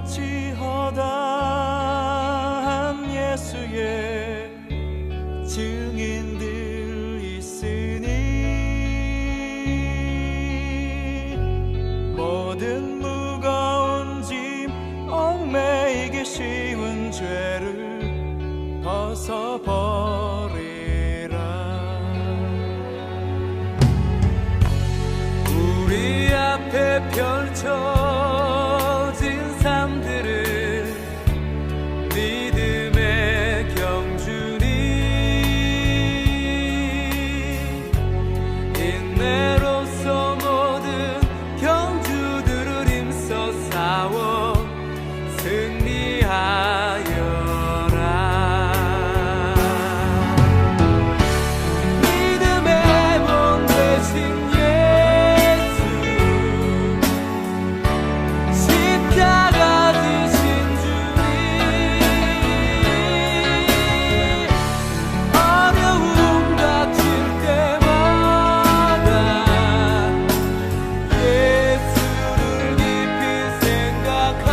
구름같이 허다한 예수의 증인들 있으니 모든 무거운 짐 얽매이기 쉬운 죄를 벗어버리라. 우리 앞에 펼쳐진 삶들을 믿음의 경주니 인내로서 모든 경주들을 힘써 싸워 승리하여라. 믿음의 본 되신 십자가 지신 주님, 어려움 닥칠 때마다 예수를 깊이 생각하자.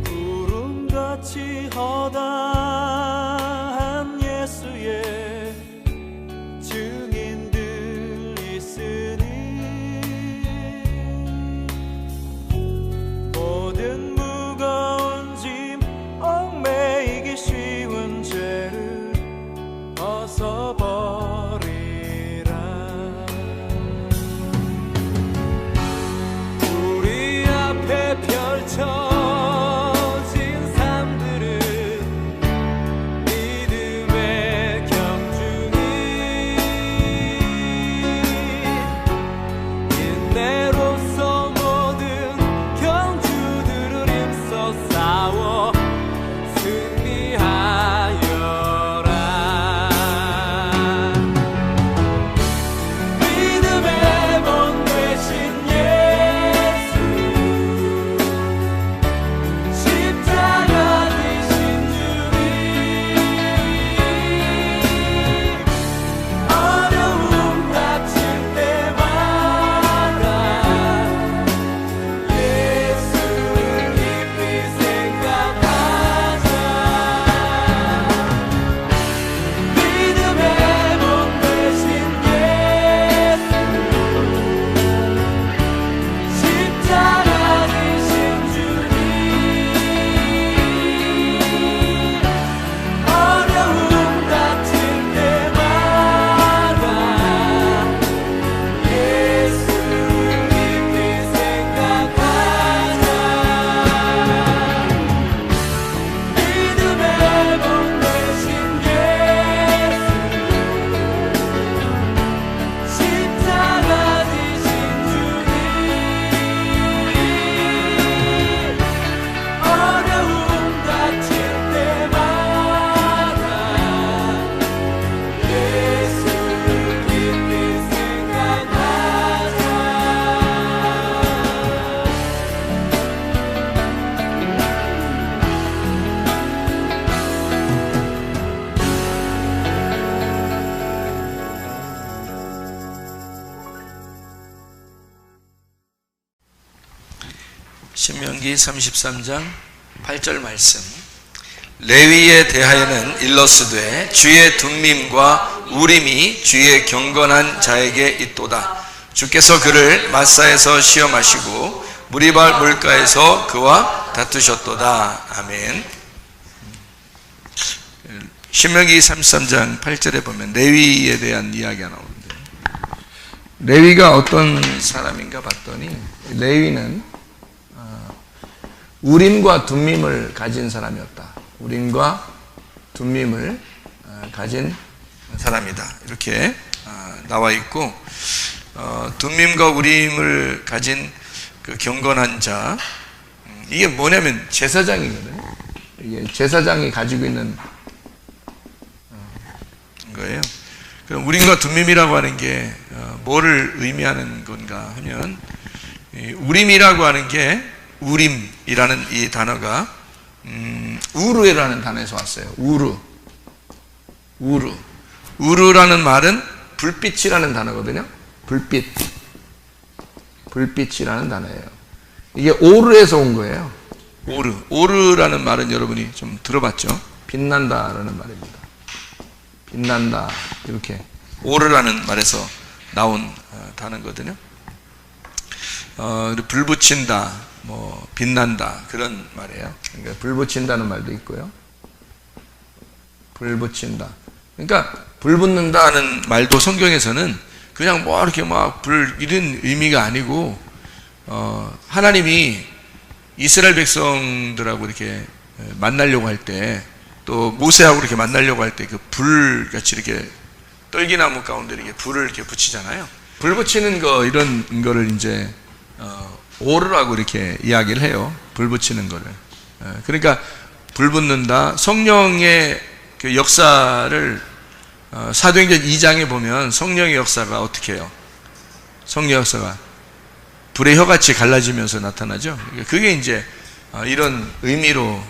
구름같이 허다한 예수의 증인들 있으니 모든 무거운 짐 얽매이기 쉬운 죄를 벗어버리라. 우리 앞에 펼쳐 신명기 33장 8절 말씀. 레위에 대하여는 일러스되 주의 둠밈과 우림이 주의 경건한 자에게 있도다. 주께서 그를 마사에서 시험하시고 무리발 물가에서 그와 다투셨도다. 아멘. 신명기 33장 8절에 보면 레위에 대한 이야기가 나오는데, 레위가 어떤 사람인가 봤더니 레위는 우림과 둠밈을 가진 사람이었다. 우림과 둠밈을 가진 사람이다. 이렇게 나와 있고, 둠밈과 우림을 가진 그 경건한 자, 이게 뭐냐면 제사장이거든요. 이게 제사장이 가지고 있는 거예요. 그럼 우림과 둠밈이라고 하는 게 뭐를 의미하는 건가 하면, 우림이라고 하는 게 우림이라는 이 단어가 우르라는 단어에서 왔어요. 우르라는 말은 불빛이라는 단어거든요. 불빛이라는 단어예요. 이게 오르에서 온 거예요. 오르라는 말은 여러분이 좀 들어봤죠? 빛난다라는 말입니다. 빛난다, 이렇게 오르라는 말에서 나온 단어거든요. 불 붙인다, 뭐 빛난다, 그런 말이에요. 그러니까 불 붙인다는 말도 있고요. 불 붙인다. 그러니까 불 붙는다는 말도 성경에서는 그냥 뭐 이렇게 막 불 이런 의미가 아니고 하나님이 이스라엘 백성들하고 이렇게 만나려고 할 때, 또 모세하고 이렇게 만나려고 할 때 그 불 같이 이렇게 떨기나무 가운데 이렇게 불을 이렇게 붙이잖아요. 불 붙이는 거, 이런 거를 이제 오르라고 이렇게 이야기를 해요. 불 붙이는 거를. 그러니까 불 붙는다. 성령의 그 역사를 사도행전 2장에 보면 성령의 역사가 어떻게 해요? 성령 역사가 불의 혀같이 갈라지면서 나타나죠. 그게 이제 이런 의미로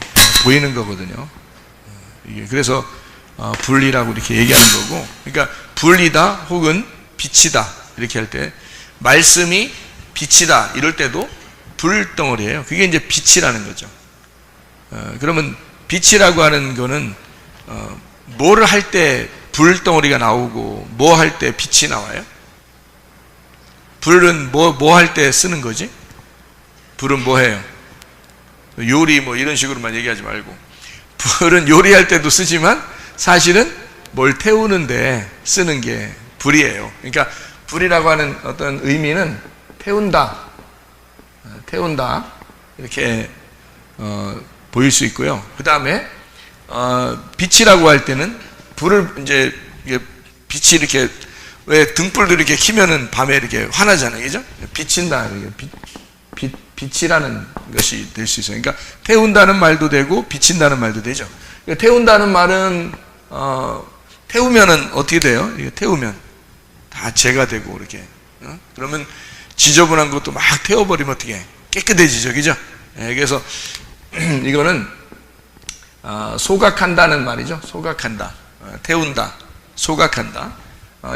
보이는 거거든요. 그래서 불이라고 이렇게 얘기하는 거고, 그러니까 불이다 혹은 빛이다 이렇게 할 때, 말씀이 빛이다 이럴 때도 불덩어리예요. 그게 이제 빛이라는 거죠. 그러면 빛이라고 하는 거는 뭐를 할 때 불덩어리가 나오고 뭐 할 때 빛이 나와요? 불은 뭐 할 때 쓰는 거지? 불은 뭐 해요? 요리 뭐 이런 식으로만 얘기하지 말고, 불은 요리할 때도 쓰지만 사실은 뭘 태우는데 쓰는 게 불이에요. 그러니까 불이라고 하는 어떤 의미는 태운다 이렇게 보일 수 있고요. 그 다음에 빛이라고 할 때는 불을 이제 빛이 이렇게, 왜 등불도 이렇게 켜면은 밤에 이렇게 환하잖아요, 그죠? 비친다, 빛이라는 것이 될 수 있어요. 그러니까 태운다는 말도 되고 비친다는 말도 되죠. 그러니까 태운다는 말은 태우면은 어떻게 돼요? 이게 태우면 다 재가 되고 이렇게. 그러면 지저분한 것도 막 태워버리면 어떻게 깨끗해지죠, 그죠? 그래서 이거는 소각한다는 말이죠. 소각한다, 태운다, 소각한다.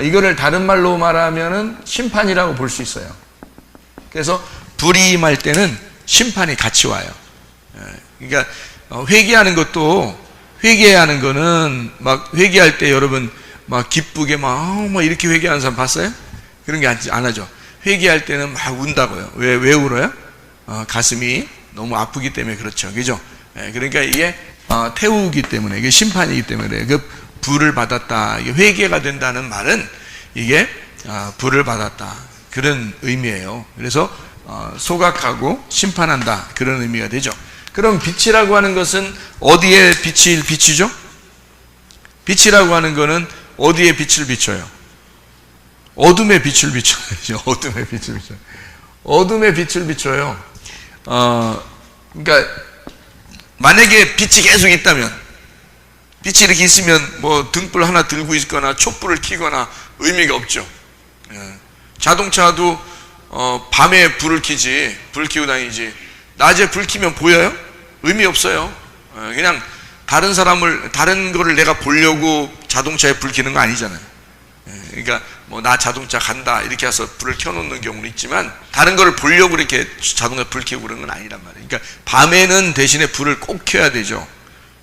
이거를 다른 말로 말하면은 심판이라고 볼 수 있어요. 그래서 불이 임할 때는 심판이 같이 와요. 그러니까 회개하는 것도, 회개하는 거는 막 회개할 때 여러분 막 기쁘게 막 이렇게 회개하는 사람 봤어요? 그런 게 안 하죠. 회개할 때는 막 운다고요. 왜 울어요? 가슴이 너무 아프기 때문에 그렇죠, 그죠? 그러니까 이게 태우기 때문에, 이게 심판이기 때문에 그 불을 받았다, 이게 회개가 된다는 말은 이게 불을 받았다, 그런 의미예요. 그래서 소각하고 심판한다, 그런 의미가 되죠. 그럼 빛이라고 하는 것은 어디에 빛을 비추죠? 빛이라고 하는 것은 어디에 빛을 비춰요? 어둠에 빛을 비춰요. 어둠에 빛을 비춰요. 그러니까 만약에 빛이 계속 있다면, 빛이 이렇게 있으면 뭐 등불 하나 들고 있거나 촛불을 켜거나 의미가 없죠. 자동차도 밤에 불을 켜지, 불 켜고 다니지, 낮에 불 켜면 보여요? 의미 없어요. 그냥 다른 거를 내가 보려고 자동차에 불 켜는 거 아니잖아요. 그러니까 뭐 나 자동차 간다 이렇게 해서 불을 켜놓는 경우는 있지만, 다른 거를 보려고 이렇게 자동차 불 켜고 그런 건 아니란 말이에요. 그러니까 밤에는 대신에 불을 꼭 켜야 되죠.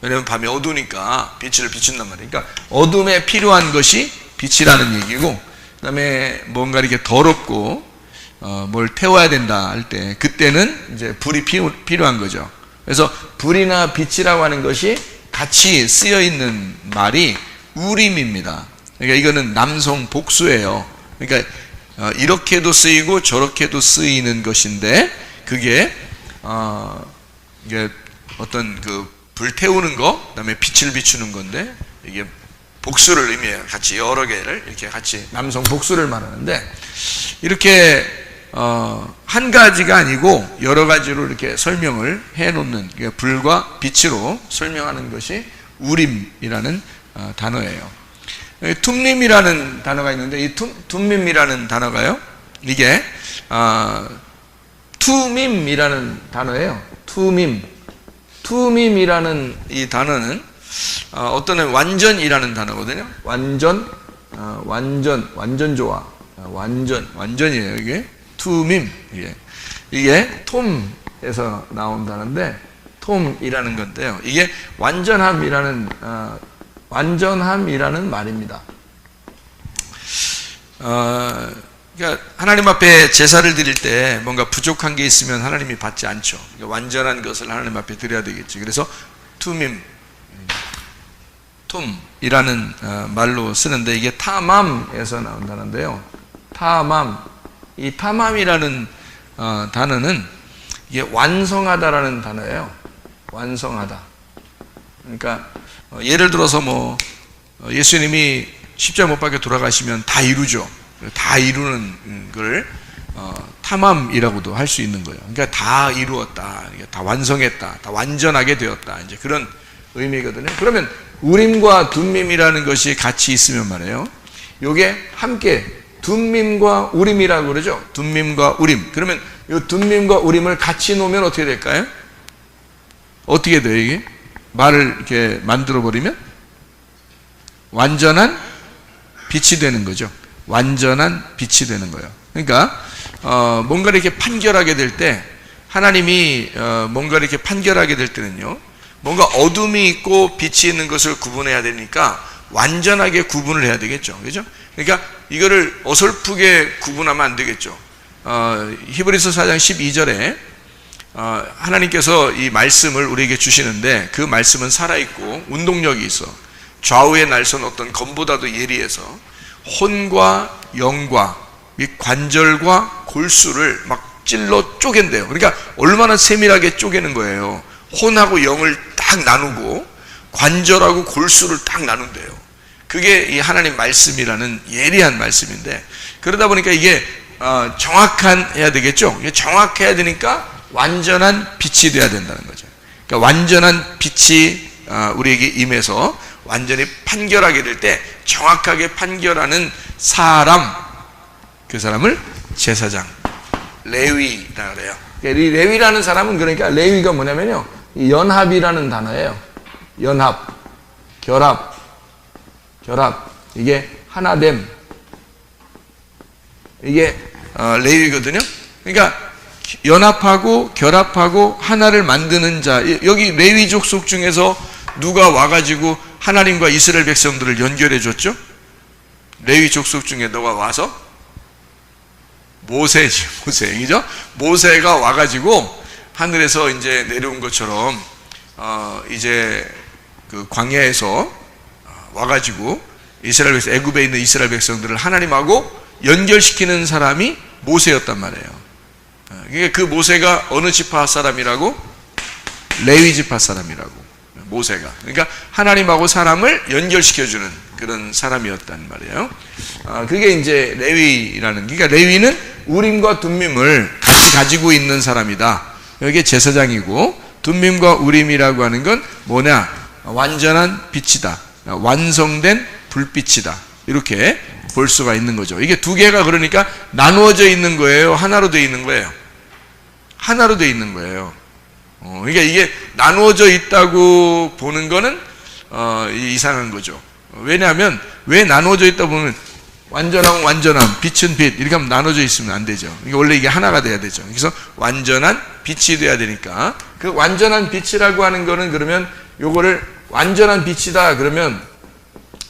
왜냐면 밤에 어두우니까 빛을 비춘단 말이에요. 그러니까 어둠에 필요한 것이 빛이라는 얘기고, 그 다음에 뭔가 이렇게 더럽고 뭘 태워야 된다 할 때, 그때는 이제 불이 필요한 거죠. 그래서 불이나 빛이라고 하는 것이 같이 쓰여 있는 말이 우림입니다. 그러니까 이거는 남성 복수예요. 그러니까 이렇게도 쓰이고 저렇게도 쓰이는 것인데, 그게 이게 어떤 그 불 태우는 거, 그다음에 빛을 비추는 건데, 이게 복수를 의미해요. 같이 여러 개를 이렇게 같이 남성 복수를 말하는데, 이렇게 한 가지가 아니고 여러 가지로 이렇게 설명을 해놓는, 그러니까 불과 빛으로 설명하는 것이 우림이라는 단어예요. 툼림이라는 단어가 있는데, 이 툼림이라는 단어가요, 이게 투밈이라는 단어예요. 투밈이라는 이 단어는 어떤 완전이라는 단어거든요. 완전 좋아. 완전이에요. 이게 투밈. 이게 톰에서 나온 단어인데 톰이라는 건데요. 이게 완전함이라는 말입니다. 그러니까 하나님 앞에 제사를 드릴 때 뭔가 부족한 게 있으면 하나님이 받지 않죠. 그러니까 완전한 것을 하나님 앞에 드려야 되겠죠. 그래서 톰이라는 말로 쓰는데 이게 타맘에서 나온 단어인데요. 이 타맘이라는 단어는 이게 완성하다라는 단어예요. 완성하다. 그러니까 예를 들어서 예수님이 십자가 못 박혀 돌아가시면 다 이루죠. 다 이루는 걸 타맘이라고도 할 수 있는 거예요. 그러니까 다 이루었다, 다 완성했다, 다 완전하게 되었다. 이제 그런 의미거든요. 그러면 우림과 둠밈이라는 것이 같이 있으면 말이에요. 요게 함께 둠밈과 우림이라고 그러죠. 둠밈과 우림. 그러면 이 둠밈과 우림을 같이 놓으면 어떻게 될까요? 어떻게 돼요, 이게? 말을 이렇게 만들어 버리면 완전한 빛이 되는 거죠. 완전한 빛이 되는 거예요. 그러니까 뭔가를 이렇게 판결하게 될 때 하나님이 뭔가를 이렇게 판결하게 될 때는요, 뭔가 어둠이 있고 빛이 있는 것을 구분해야 되니까 완전하게 구분을 해야 되겠죠. 그죠? 그러니까 이거를 어설프게 구분하면 안 되겠죠. 히브리서 4장 12절에 하나님께서 이 말씀을 우리에게 주시는데 그 말씀은 살아있고 운동력이 있어 좌우의 날선 어떤 검보다도 예리해서 혼과 영과 이 관절과 골수를 막 찔러 쪼갠대요. 그러니까 얼마나 세밀하게 쪼개는 거예요. 혼하고 영을 딱 나누고 관절하고 골수를 딱 나눈대요. 그게 이 하나님 말씀이라는 예리한 말씀인데, 그러다 보니까 이게 정확해야 되겠죠. 이게 정확해야 되니까 완전한 빛이 돼야 된다는 거죠. 그러니까 완전한 빛이 우리에게 임해서 완전히 판결하게 될 때 정확하게 판결하는 사람, 그 사람을 제사장, 레위라 그래요. 이 레위라는 사람은, 그러니까 레위가 뭐냐면요, 이 연합이라는 단어예요. 연합, 결합, 이게 하나됨, 이게 레위거든요. 그러니까 연합하고 결합하고 하나를 만드는 자. 여기 레위족 속 중에서 누가 와가지고 하나님과 이스라엘 백성들을 연결해 줬죠? 레위 족속 중에 너가 와서? 모세지, 그죠? 모세가 와가지고 하늘에서 이제 내려온 것처럼 이제 그 광야에서 와가지고 이스라엘 백성, 애굽에 있는 이스라엘 백성들을 하나님하고 연결시키는 사람이 모세였단 말이에요. 그 모세가 어느 지파 사람이라고? 레위 지파 사람이라고. 모세가. 그러니까 하나님하고 사람을 연결시켜주는 그런 사람이었단 말이에요. 그게 이제 레위라는, 그러니까 레위는 우림과 둠밈을 같이 가지고 있는 사람이다. 여기에 제사장이고, 둠밈과 우림이라고 하는 건 뭐냐? 완전한 빛이다. 완성된 불빛이다. 이렇게 볼 수가 있는 거죠. 이게 두 개가 그러니까 나누어져 있는 거예요? 하나로 되어 있는 거예요? 하나로 되어 있는 거예요. 그러니까 이게 나누어져 있다고 보는 거는 이상한 거죠. 왜냐하면 왜 나누어져 있다 보면 완전함은 완전함, 빛은 빛 이렇게 하면 나눠져 있으면 안 되죠. 원래 이게 하나가 돼야 되죠. 그래서 완전한 빛이 돼야 되니까, 그 완전한 빛이라고 하는 거는, 그러면 요거를 완전한 빛이다 그러면,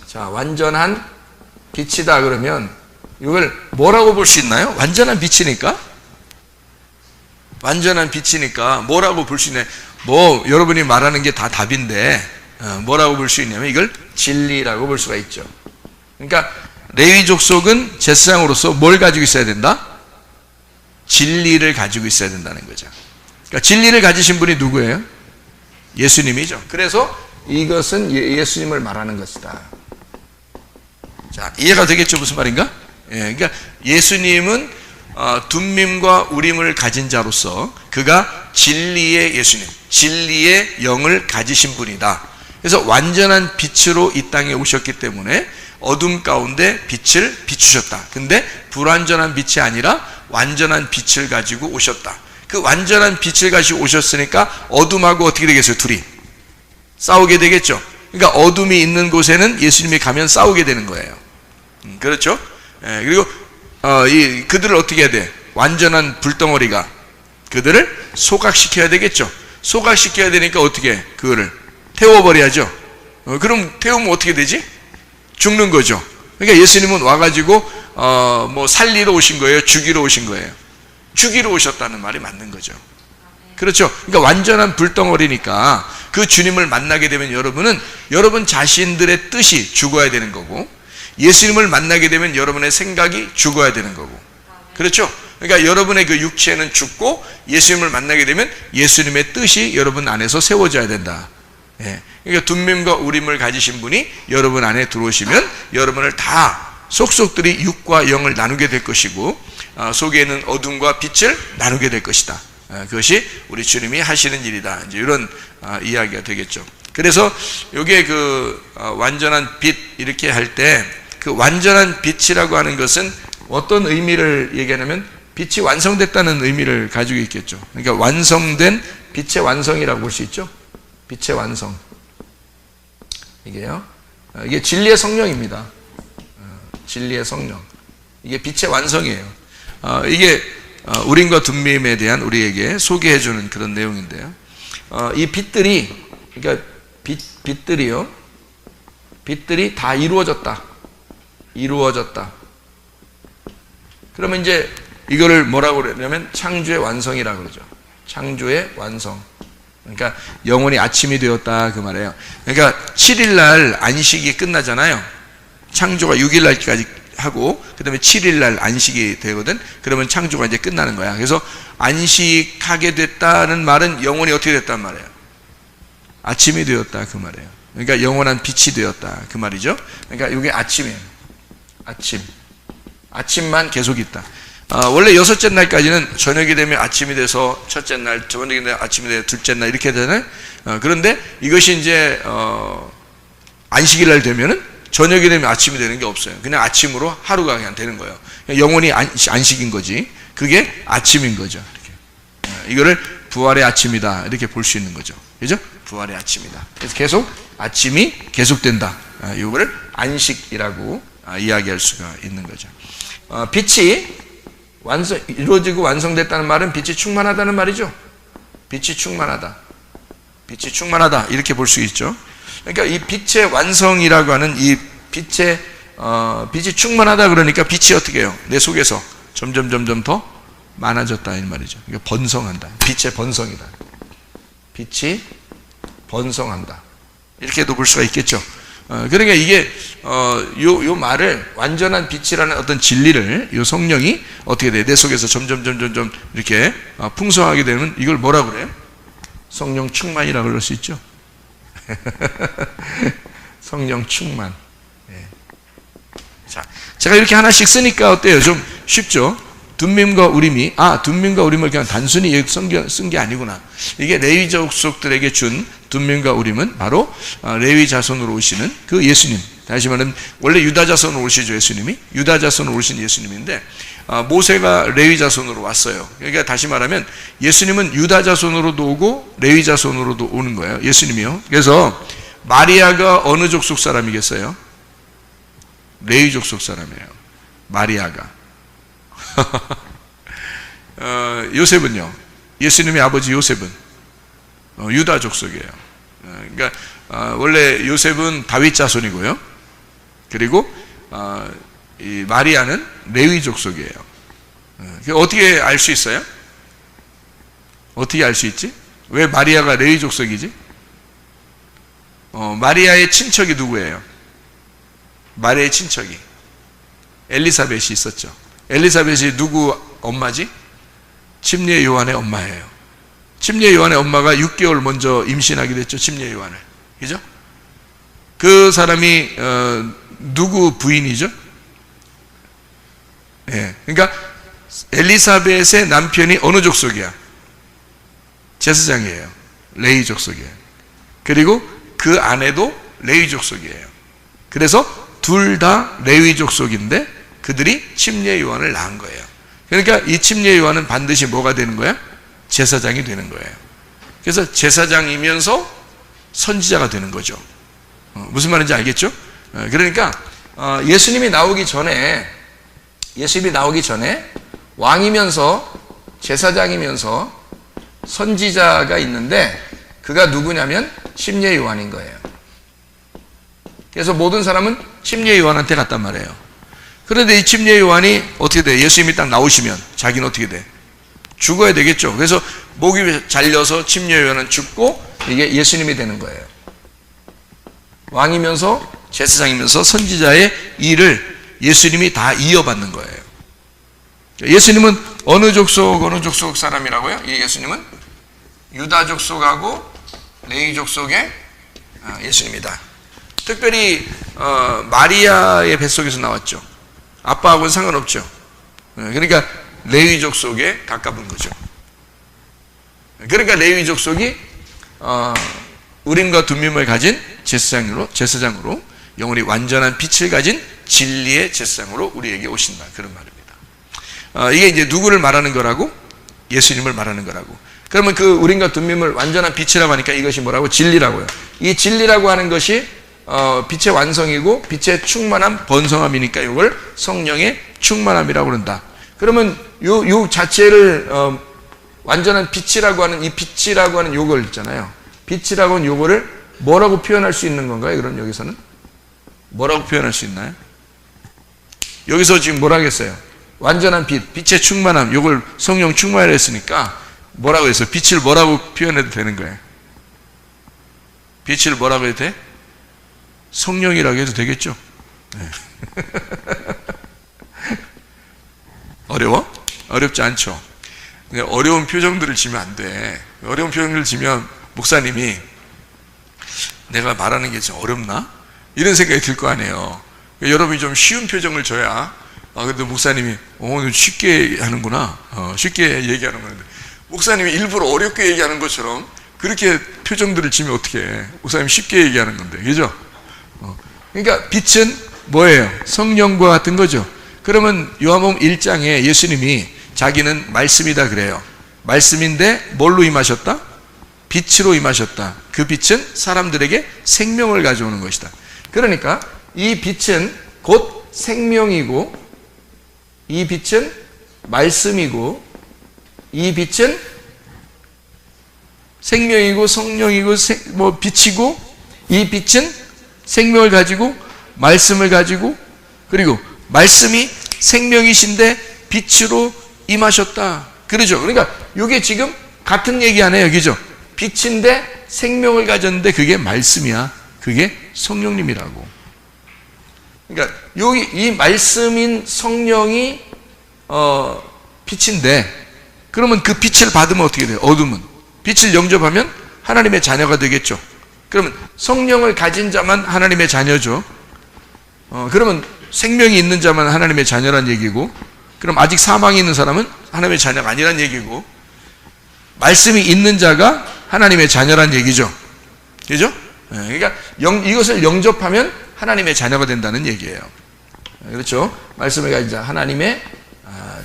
자, 완전한 빛이다 그러면 이걸 뭐라고 볼 수 있나요? 완전한 빛이니까? 완전한 빛이니까 뭐라고 볼 수 있나요? 여러분이 말하는 게 다 답인데 뭐라고 볼 수 있냐면 이걸 진리라고 볼 수가 있죠. 그러니까 레위 족속은 제사장으로서 뭘 가지고 있어야 된다? 진리를 가지고 있어야 된다는 거죠. 그러니까 진리를 가지신 분이 누구예요? 예수님이죠. 그래서 이것은 예수님을 말하는 것이다. 자, 이해가 되겠죠? 무슨 말인가? 그러니까 예수님은 둠밈과 우림을 가진 자로서 그가 진리의 예수님, 진리의 영을 가지신 분이다. 그래서 완전한 빛으로 이 땅에 오셨기 때문에 어둠 가운데 빛을 비추셨다. 근데 불완전한 빛이 아니라 완전한 빛을 가지고 오셨다. 그 완전한 빛을 가지고 오셨으니까 어둠하고 어떻게 되겠어요? 둘이 싸우게 되겠죠. 그러니까 어둠이 있는 곳에는 예수님이 가면 싸우게 되는 거예요. 그렇죠? 그리고 그들을 어떻게 해야 돼? 완전한 불덩어리가 그들을 소각시켜야 되겠죠. 소각시켜야 되니까 어떻게 해? 그거를 태워버려야죠. 그럼 태우면 어떻게 되지? 죽는 거죠. 그러니까 예수님은 와가지고 뭐 살리러 오신 거예요? 죽이러 오신 거예요? 죽이러 오셨다는 말이 맞는 거죠. 그렇죠. 그러니까 완전한 불덩어리니까 그 주님을 만나게 되면 여러분은 여러분 자신들의 뜻이 죽어야 되는 거고, 예수님을 만나게 되면 여러분의 생각이 죽어야 되는 거고. 그렇죠. 그러니까 여러분의 그 육체는 죽고 예수님을 만나게 되면 예수님의 뜻이 여러분 안에서 세워져야 된다. 그러니까 둠밈과 우림을 가지신 분이 여러분 안에 들어오시면 여러분을 다 속속들이 육과 영을 나누게 될 것이고, 속에 있는 어둠과 빛을 나누게 될 것이다. 그것이 우리 주님이 하시는 일이다. 이제 이런 이야기가 되겠죠. 그래서 이게 그 완전한 빛 이렇게 할 때 그 완전한 빛이라고 하는 것은 어떤 의미를 얘기하냐면 빛이 완성됐다는 의미를 가지고 있겠죠. 그러니까 완성된 빛의 완성이라고 볼 수 있죠. 빛의 완성. 이게요. 이게 진리의 성령입니다. 진리의 성령. 이게 빛의 완성이에요. 이게 우림과 둠밈에 대한 우리에게 소개해주는 그런 내용인데요. 이 빛들이, 그러니까 빛들이요. 빛들이 다 이루어졌다. 이루어졌다. 그러면 이제 이거를 뭐라고 그러냐면 창조의 완성이라고 그러죠. 창조의 완성. 그러니까 영원히 아침이 되었다 그 말이에요. 그러니까 7일날 안식이 끝나잖아요. 창조가 6일날까지 하고 그 다음에 7일날 안식이 되거든. 그러면 창조가 이제 끝나는 거야. 그래서 안식하게 됐다는 말은 영원히 어떻게 됐단 말이에요? 아침이 되었다 그 말이에요. 그러니까 영원한 빛이 되었다 그 말이죠. 그러니까 이게 아침이에요. 아침만 계속 있다. 원래 여섯째 날까지는 저녁이 되면 아침이 돼서 첫째 날, 저녁이 되면 아침이 돼서 둘째 날 이렇게 되잖아요. 그런데 이것이 이제 안식일 날 되면은 저녁이 되면 아침이 되는 게 없어요. 그냥 아침으로 하루가 그냥 되는 거예요. 영원히 안식인 거지. 그게 아침인 거죠. 이렇게. 이거를 부활의 아침이다 이렇게 볼 수 있는 거죠. 그죠? 부활의 아침이다. 그래서 계속 아침이 계속된다. 이거를 안식이라고 이야기할 수가 있는 거죠. 빛이 이루어지고 완성됐다는 말은 빛이 충만하다는 말이죠. 빛이 충만하다. 빛이 충만하다 이렇게 볼 수 있죠. 그러니까 이 빛의 완성이라고 하는 이 빛이 충만하다 그러니까 빛이 어떻게 해요? 내 속에서 점점 더 많아졌다 이 말이죠. 그러니까 번성한다. 빛의 번성이다. 빛이 번성한다. 이렇게도 볼 수가 있겠죠. 그러니까 이게 요 말을 완전한 빛이라는 어떤 진리를 요 성령이 어떻게 돼? 내 속에서 점점 이렇게 풍성하게 되면 이걸 뭐라 그래요? 성령 충만이라고 그럴 수 있죠. 성령 충만. 자, 제가 이렇게 하나씩 쓰니까 어때요? 좀 쉽죠? 둠밈과 우림이 둠밈과 우림을 그냥 단순히 쓴 게 아니구나. 이게 레위 족속들에게 준 둠밈과 우림은 바로 레위 자손으로 오시는 그 예수님. 다시 말하면 원래 유다 자손으로 오시죠. 예수님이 유다 자손으로 오신 예수님인데 모세가 레위 자손으로 왔어요. 그러니까 다시 말하면 예수님은 유다 자손으로도 오고 레위 자손으로도 오는 거예요. 예수님이요. 그래서 마리아가 어느 족속 사람이겠어요? 레위 족속 사람이에요. 마리아가. 요셉은요? 예수님의 아버지 요셉은 유다 족속이에요. 그러니까 원래 요셉은 다윗 자손이고요. 그리고 이 마리아는 레위 족속이에요. 어떻게 알 수 있어요? 어떻게 알 수 있지? 왜 마리아가 레위 족속이지? 마리아의 친척이 누구예요? 마리아의 친척이 엘리사벳이 있었죠. 엘리사벳이 누구 엄마지? 침례 요한의 엄마예요. 침례 요한의 엄마가 6개월 먼저 임신하게 됐죠. 침례 요한을. 그죠? 그 사람이 누구 부인이죠? 예. 그러니까 엘리사벳의 남편이 어느 족속이야? 제사장이에요. 레위 족속이에요. 그리고 그 아내도 레위 족속이에요. 그래서 둘 다 레위 족속인데 그들이 침례 요한을 낳은 거예요. 그러니까 이 침례 요한은 반드시 뭐가 되는 거야? 제사장이 되는 거예요. 그래서 제사장이면서 선지자가 되는 거죠. 무슨 말인지 알겠죠? 그러니까 예수님이 나오기 전에 왕이면서 제사장이면서 선지자가 있는데 그가 누구냐면 심예 요한인 거예요. 그래서 모든 사람은 심예 요한한테 갔단 말이에요. 그런데 이 심예 요한이 어떻게 돼? 예수님이 딱 나오시면 자기는 어떻게 돼? 죽어야 되겠죠. 그래서 목이 잘려서 심예 요한은 죽고 이게 예수님이 되는 거예요. 왕이면서 제사장이면서 선지자의 일을 예수님이 다 이어받는 거예요. 예수님은 어느 족속 사람이라고요? 예수님은 유다 족속하고 레위 족속의 예수님이다. 특별히 마리아의 뱃속에서 나왔죠. 아빠하고는 상관없죠. 그러니까 레위 족속에 가까운 거죠. 그러니까 레위 족속이 우림과 둠밈을 가진 제사장으로 영원히 완전한 빛을 가진 진리의 제사장으로 우리에게 오신다. 그런 말입니다. 이게 이제 누구를 말하는 거라고? 예수님을 말하는 거라고. 그러면 그 우림과 둠밈을 완전한 빛이라고 하니까 이것이 뭐라고? 진리라고요. 이 진리라고 하는 것이 빛의 완성이고 빛의 충만함, 번성함이니까 이걸 성령의 충만함이라고 그런다. 그러면 요 자체를 완전한 빛이라고 하는 이 빛이라고 하는 요걸 있잖아요. 빛이라고 하는 요거를 뭐라고 표현할 수 있는 건가요? 그럼 여기서는 뭐라고 표현할 수 있나요? 여기서 지금 뭐라고 했어요? 완전한 빛, 빛의 충만함, 요걸 성령 충만이라 했으니까 뭐라고 했어요? 빛을 뭐라고 표현해도 되는 거예요? 빛을 뭐라고 해도 돼? 성령이라고 해도 되겠죠? 네. 어려워? 어렵지 않죠? 어려운 표정들을 지면 안 돼. 어려운 표정들을 지면 목사님이 내가 말하는 게 좀 어렵나? 이런 생각이 들 거 아니에요. 여러분이 좀 쉬운 표정을 줘야 그래도 목사님이 쉽게 하는구나. 쉽게 얘기하는 건데 목사님이 일부러 어렵게 얘기하는 것처럼 그렇게 표정들을 지면 어떻게 해? 목사님이 쉽게 얘기하는 건데, 그죠? 그러니까 빛은 뭐예요? 성령과 같은 거죠. 그러면 요한복음 1장에 예수님이 자기는 말씀이다 그래요. 말씀인데 뭘로 임하셨다? 빛으로 임하셨다. 그 빛은 사람들에게 생명을 가져오는 것이다. 그러니까 이 빛은 곧 생명이고, 이 빛은 말씀이고, 이 빛은 생명이고 성령이고 빛이고, 이 빛은 생명을 가지고 말씀을 가지고, 그리고 말씀이 생명이신데 빛으로 임하셨다. 그러죠. 그러니까 이게 지금 같은 얘기 아니에요. 그죠? 빛인데 생명을 가졌는데 그게 말씀이야. 그게 성령님이라고. 그러니까 여기 이 말씀인 성령이 빛인데, 그러면 그 빛을 받으면 어떻게 돼요? 어둠은 빛을 영접하면 하나님의 자녀가 되겠죠. 그러면 성령을 가진 자만 하나님의 자녀죠. 그러면 생명이 있는 자만 하나님의 자녀란 얘기고, 그럼 아직 사망이 있는 사람은 하나님의 자녀가 아니란 얘기고, 말씀이 있는 자가 하나님의 자녀란 얘기죠. 그죠? 그러니까 이것을 영접하면 하나님의 자녀가 된다는 얘기예요. 그렇죠? 말씀을 가진 자 하나님의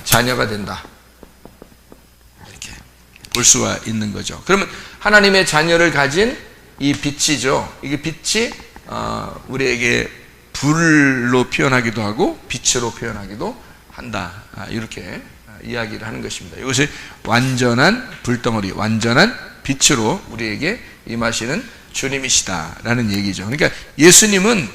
자녀가 된다. 이렇게 볼 수가 있는 거죠. 그러면 하나님의 자녀를 가진 이 빛이죠. 이게 빛이 우리에게 불로 표현하기도 하고 빛으로 표현하기도 한다. 이렇게 이야기를 하는 것입니다. 이것이 완전한 불덩어리, 완전한 빛으로 우리에게 임하시는 주님이시다라는 얘기죠. 그러니까 예수님을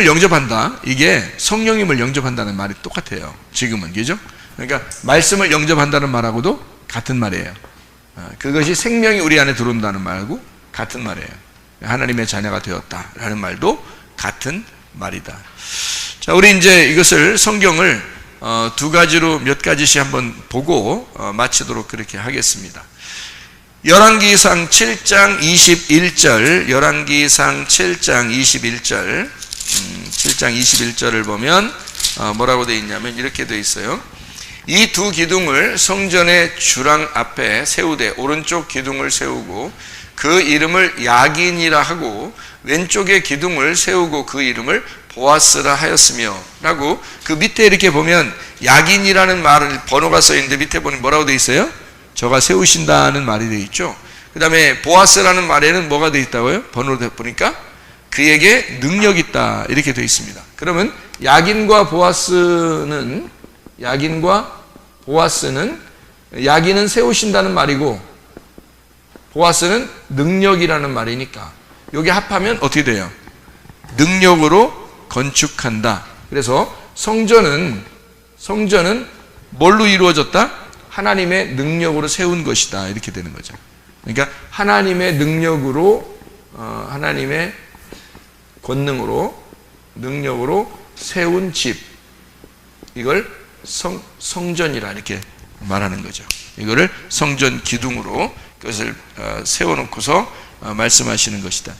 영접한다. 이게 성령님을 영접한다는 말이 똑같아요. 지금은, 그죠? 그러니까 말씀을 영접한다는 말하고도 같은 말이에요. 그것이 생명이 우리 안에 들어온다는 말하고 같은 말이에요. 하나님의 자녀가 되었다라는 말도 같은 말이다. 자, 우리 이제 이것을 성경을 두 가지로 몇 가지씩 한번 보고 마치도록 그렇게 하겠습니다. 열왕기상 7장 21절, 열왕기상 7장 21절, 7장 21절을 보면 뭐라고 되어 있냐면 이렇게 되어 있어요. 이 두 기둥을 성전의 주랑 앞에 세우되 오른쪽 기둥을 세우고 그 이름을 야긴이라 하고 왼쪽에 기둥을 세우고 그 이름을 보아스라 하였으며 라고, 그 밑에 이렇게 보면 야긴이라는 말을 번호가 써 있는데 밑에 보면 뭐라고 되어 있어요? 저가 세우신다는 말이 되어 있죠. 그 다음에 보아스라는 말에는 뭐가 되어 있다고요? 번호로 보니까 그에게 능력이 있다 이렇게 되어 있습니다. 그러면 야긴과 보아스는 야긴은 세우신다는 말이고 보아스는 능력이라는 말이니까 여기 합하면 어떻게 돼요? 능력으로 건축한다. 그래서 성전은 뭘로 이루어졌다? 하나님의 능력으로 세운 것이다 이렇게 되는 거죠. 그러니까 하나님의 능력으로 하나님의 능력으로 세운 집, 이걸 성전이라 이렇게 말하는 거죠. 이거를 성전 기둥으로 그것을 세워놓고서 말씀하시는 것이다.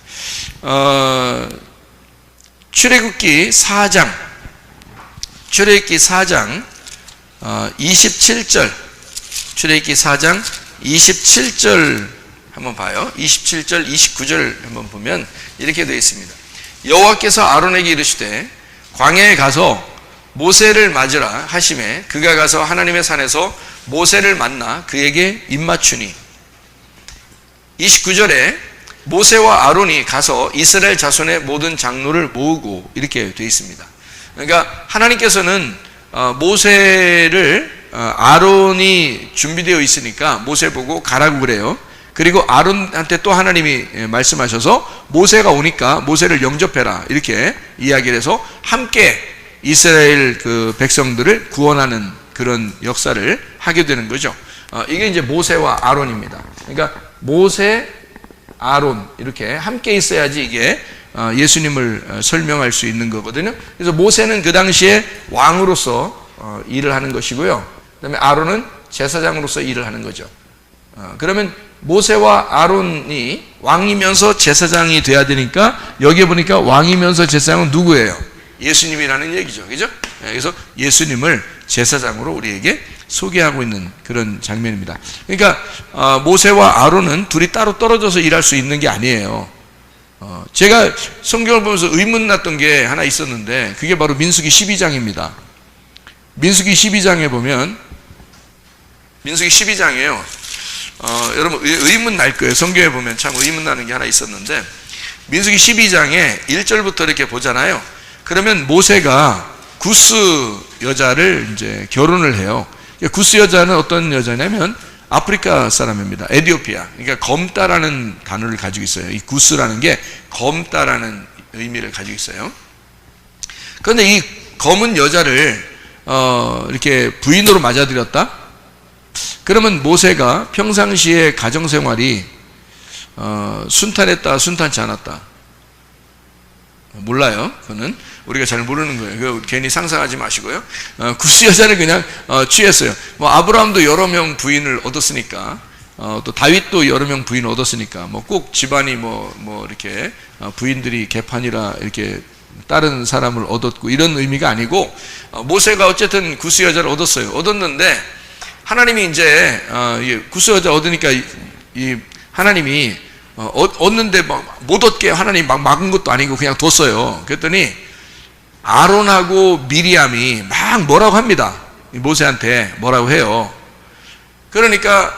출애굽기 4장 27절 출애굽기 4장 27절 한번 봐요. 27절 29절 한번 보면 이렇게 되어 있습니다. 여호와께서 아론에게 이르시되 광야에 가서 모세를 맞으라 하시매 그가 가서 하나님의 산에서 모세를 만나 그에게 입맞추니 29절에 모세와 아론이 가서 이스라엘 자손의 모든 장로를 모으고 이렇게 되어 있습니다. 그러니까 하나님께서는 모세를 아론이 준비되어 있으니까 모세 보고 가라고 그래요. 그리고 아론한테 또 하나님이 말씀하셔서 모세가 오니까 모세를 영접해라 이렇게 이야기를 해서 함께 이스라엘 그 백성들을 구원하는 그런 역사를 하게 되는 거죠. 이게 이제 모세와 아론입니다. 그러니까 모세, 아론 이렇게 함께 있어야지 이게 예수님을 설명할 수 있는 거거든요. 그래서 모세는 그 당시에 왕으로서 일을 하는 것이고요. 그다음에 아론은 제사장으로서 일을 하는 거죠. 그러면 모세와 아론이 왕이면서 제사장이 돼야 되니까 여기에 보니까 왕이면서 제사장은 누구예요? 예수님이라는 얘기죠. 그죠? 그래서 예수님을 제사장으로 우리에게 소개하고 있는 그런 장면입니다. 그러니까 모세와 아론은 둘이 따로 떨어져서 일할 수 있는 게 아니에요. 제가 성경을 보면서 의문 났던 게 하나 있었는데 그게 바로 민수기 12장입니다. 민수기 12장에 보면 민수기 12장이에요. 여러분 의문 날 거예요. 성경에 보면 참 의문 나는 게 하나 있었는데 민수기 12장에 1절부터 이렇게 보잖아요. 그러면 모세가 구스 여자를 이제 결혼을 해요. 구스 여자는 어떤 여자냐면 아프리카 사람입니다. 에티오피아. 그러니까 검다라는 단어를 가지고 있어요. 이 구스라는 게 검다라는 의미를 가지고 있어요. 그런데 이 검은 여자를 이렇게 부인으로 맞아들였다? 그러면 모세가 평상시에 가정생활이 순탄했다, 순탄치 않았다? 몰라요. 그거는 우리가 잘 모르는 거예요. 그거 괜히 상상하지 마시고요. 구스 여자를 그냥 취했어요. 뭐 아브라함도 여러 명 부인을 얻었으니까, 또 다윗도 여러 명 부인을 얻었으니까, 뭐 꼭 집안이 뭐 이렇게 부인들이 개판이라 이렇게 다른 사람을 얻었고 이런 의미가 아니고 모세가 어쨌든 구스 여자를 얻었어요. 얻었는데 하나님이 이제 구스 여자 얻으니까 이 하나님이 얻는데 막 못 얻게 하나님 막 막은 것도 아니고 그냥 뒀어요. 그랬더니 아론하고 미리암이 막 뭐라고 합니다. 모세한테 뭐라고 해요. 그러니까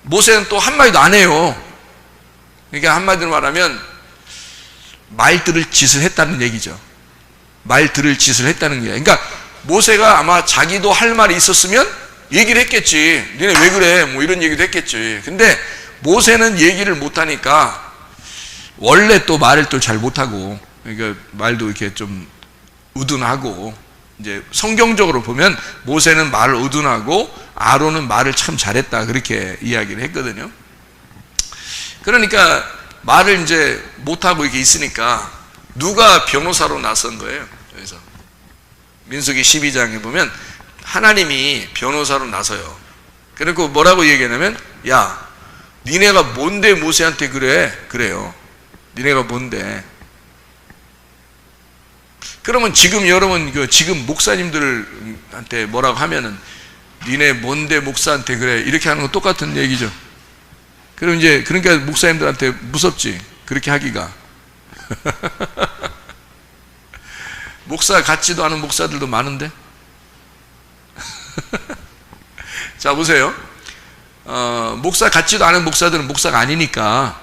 모세는 또 한마디도 안 해요. 그러니까 한마디로 말하면 말 들을 짓을 했다는 얘기죠. 말 들을 짓을 했다는 거예요. 그러니까 모세가 아마 자기도 할 말이 있었으면 얘기를 했겠지. 너네 왜 그래? 뭐 이런 얘기도 했겠지. 근데 모세는 얘기를 못하니까 원래 또 말을 또 잘 못하고, 그러니까 말도 이렇게 좀 우둔하고, 이제 성경적으로 보면 모세는 말을 우둔하고 아론은 말을 참 잘했다 그렇게 이야기를 했거든요. 그러니까 말을 이제 못하고 이렇게 있으니까 누가 변호사로 나선 거예요. 그래서 민수기 12장에 보면 하나님이 변호사로 나서요. 그리고 뭐라고 얘기하냐면, 야, 니네가 뭔데 모세한테 그래? 그래요. 니네가 뭔데? 그러면 지금 여러분 지금 목사님들한테 뭐라고 하면은 니네 뭔데 목사한테 그래? 이렇게 하는 건 똑같은 얘기죠. 그럼 이제 그러니까 목사님들한테 무섭지. 그렇게 하기가. 목사 같지도 않은 목사들도 많은데. 자, 보세요. 목사 같지도 않은 목사들은 목사가 아니니까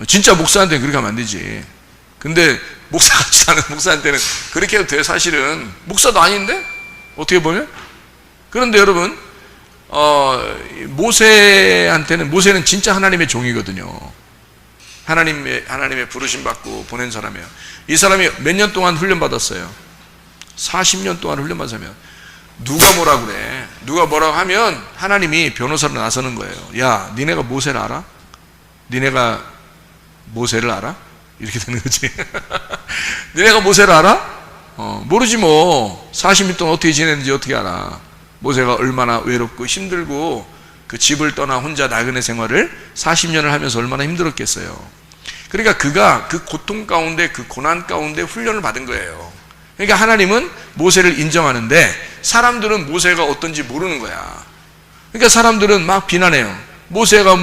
진짜 목사한테는 그렇게 하면 안 되지. 근데 목사 같지도 않은 목사한테는 그렇게 해도 돼. 사실은 목사도 아닌데 어떻게 보면. 그런데 여러분 모세는 진짜 하나님의 종이거든요. 하나님의 부르심 받고 보낸 사람이에요. 이 사람이 몇 년 동안 훈련 받았어요. 40년 동안 훈련 받은 사람이에요. 누가 뭐라 그래? 누가 뭐라고 하면 하나님이 변호사로 나서는 거예요. 야, 니네가 모세를 알아? 니네가 모세를 알아? 이렇게 되는 거지. 니네가 모세를 알아? 모르지 뭐. 40년 동안 어떻게 지냈는지 어떻게 알아? 모세가 얼마나 외롭고 힘들고 그 집을 떠나 혼자 나그네 생활을 40년을 하면서 얼마나 힘들었겠어요. 그러니까 그가 그 고통 가운데, 그 고난 가운데 훈련을 받은 거예요. 그러니까 하나님은 모세를 인정하는데 사람들은 모세가 어떤지 모르는 거야. 그러니까 사람들은 막 비난해요. 모세가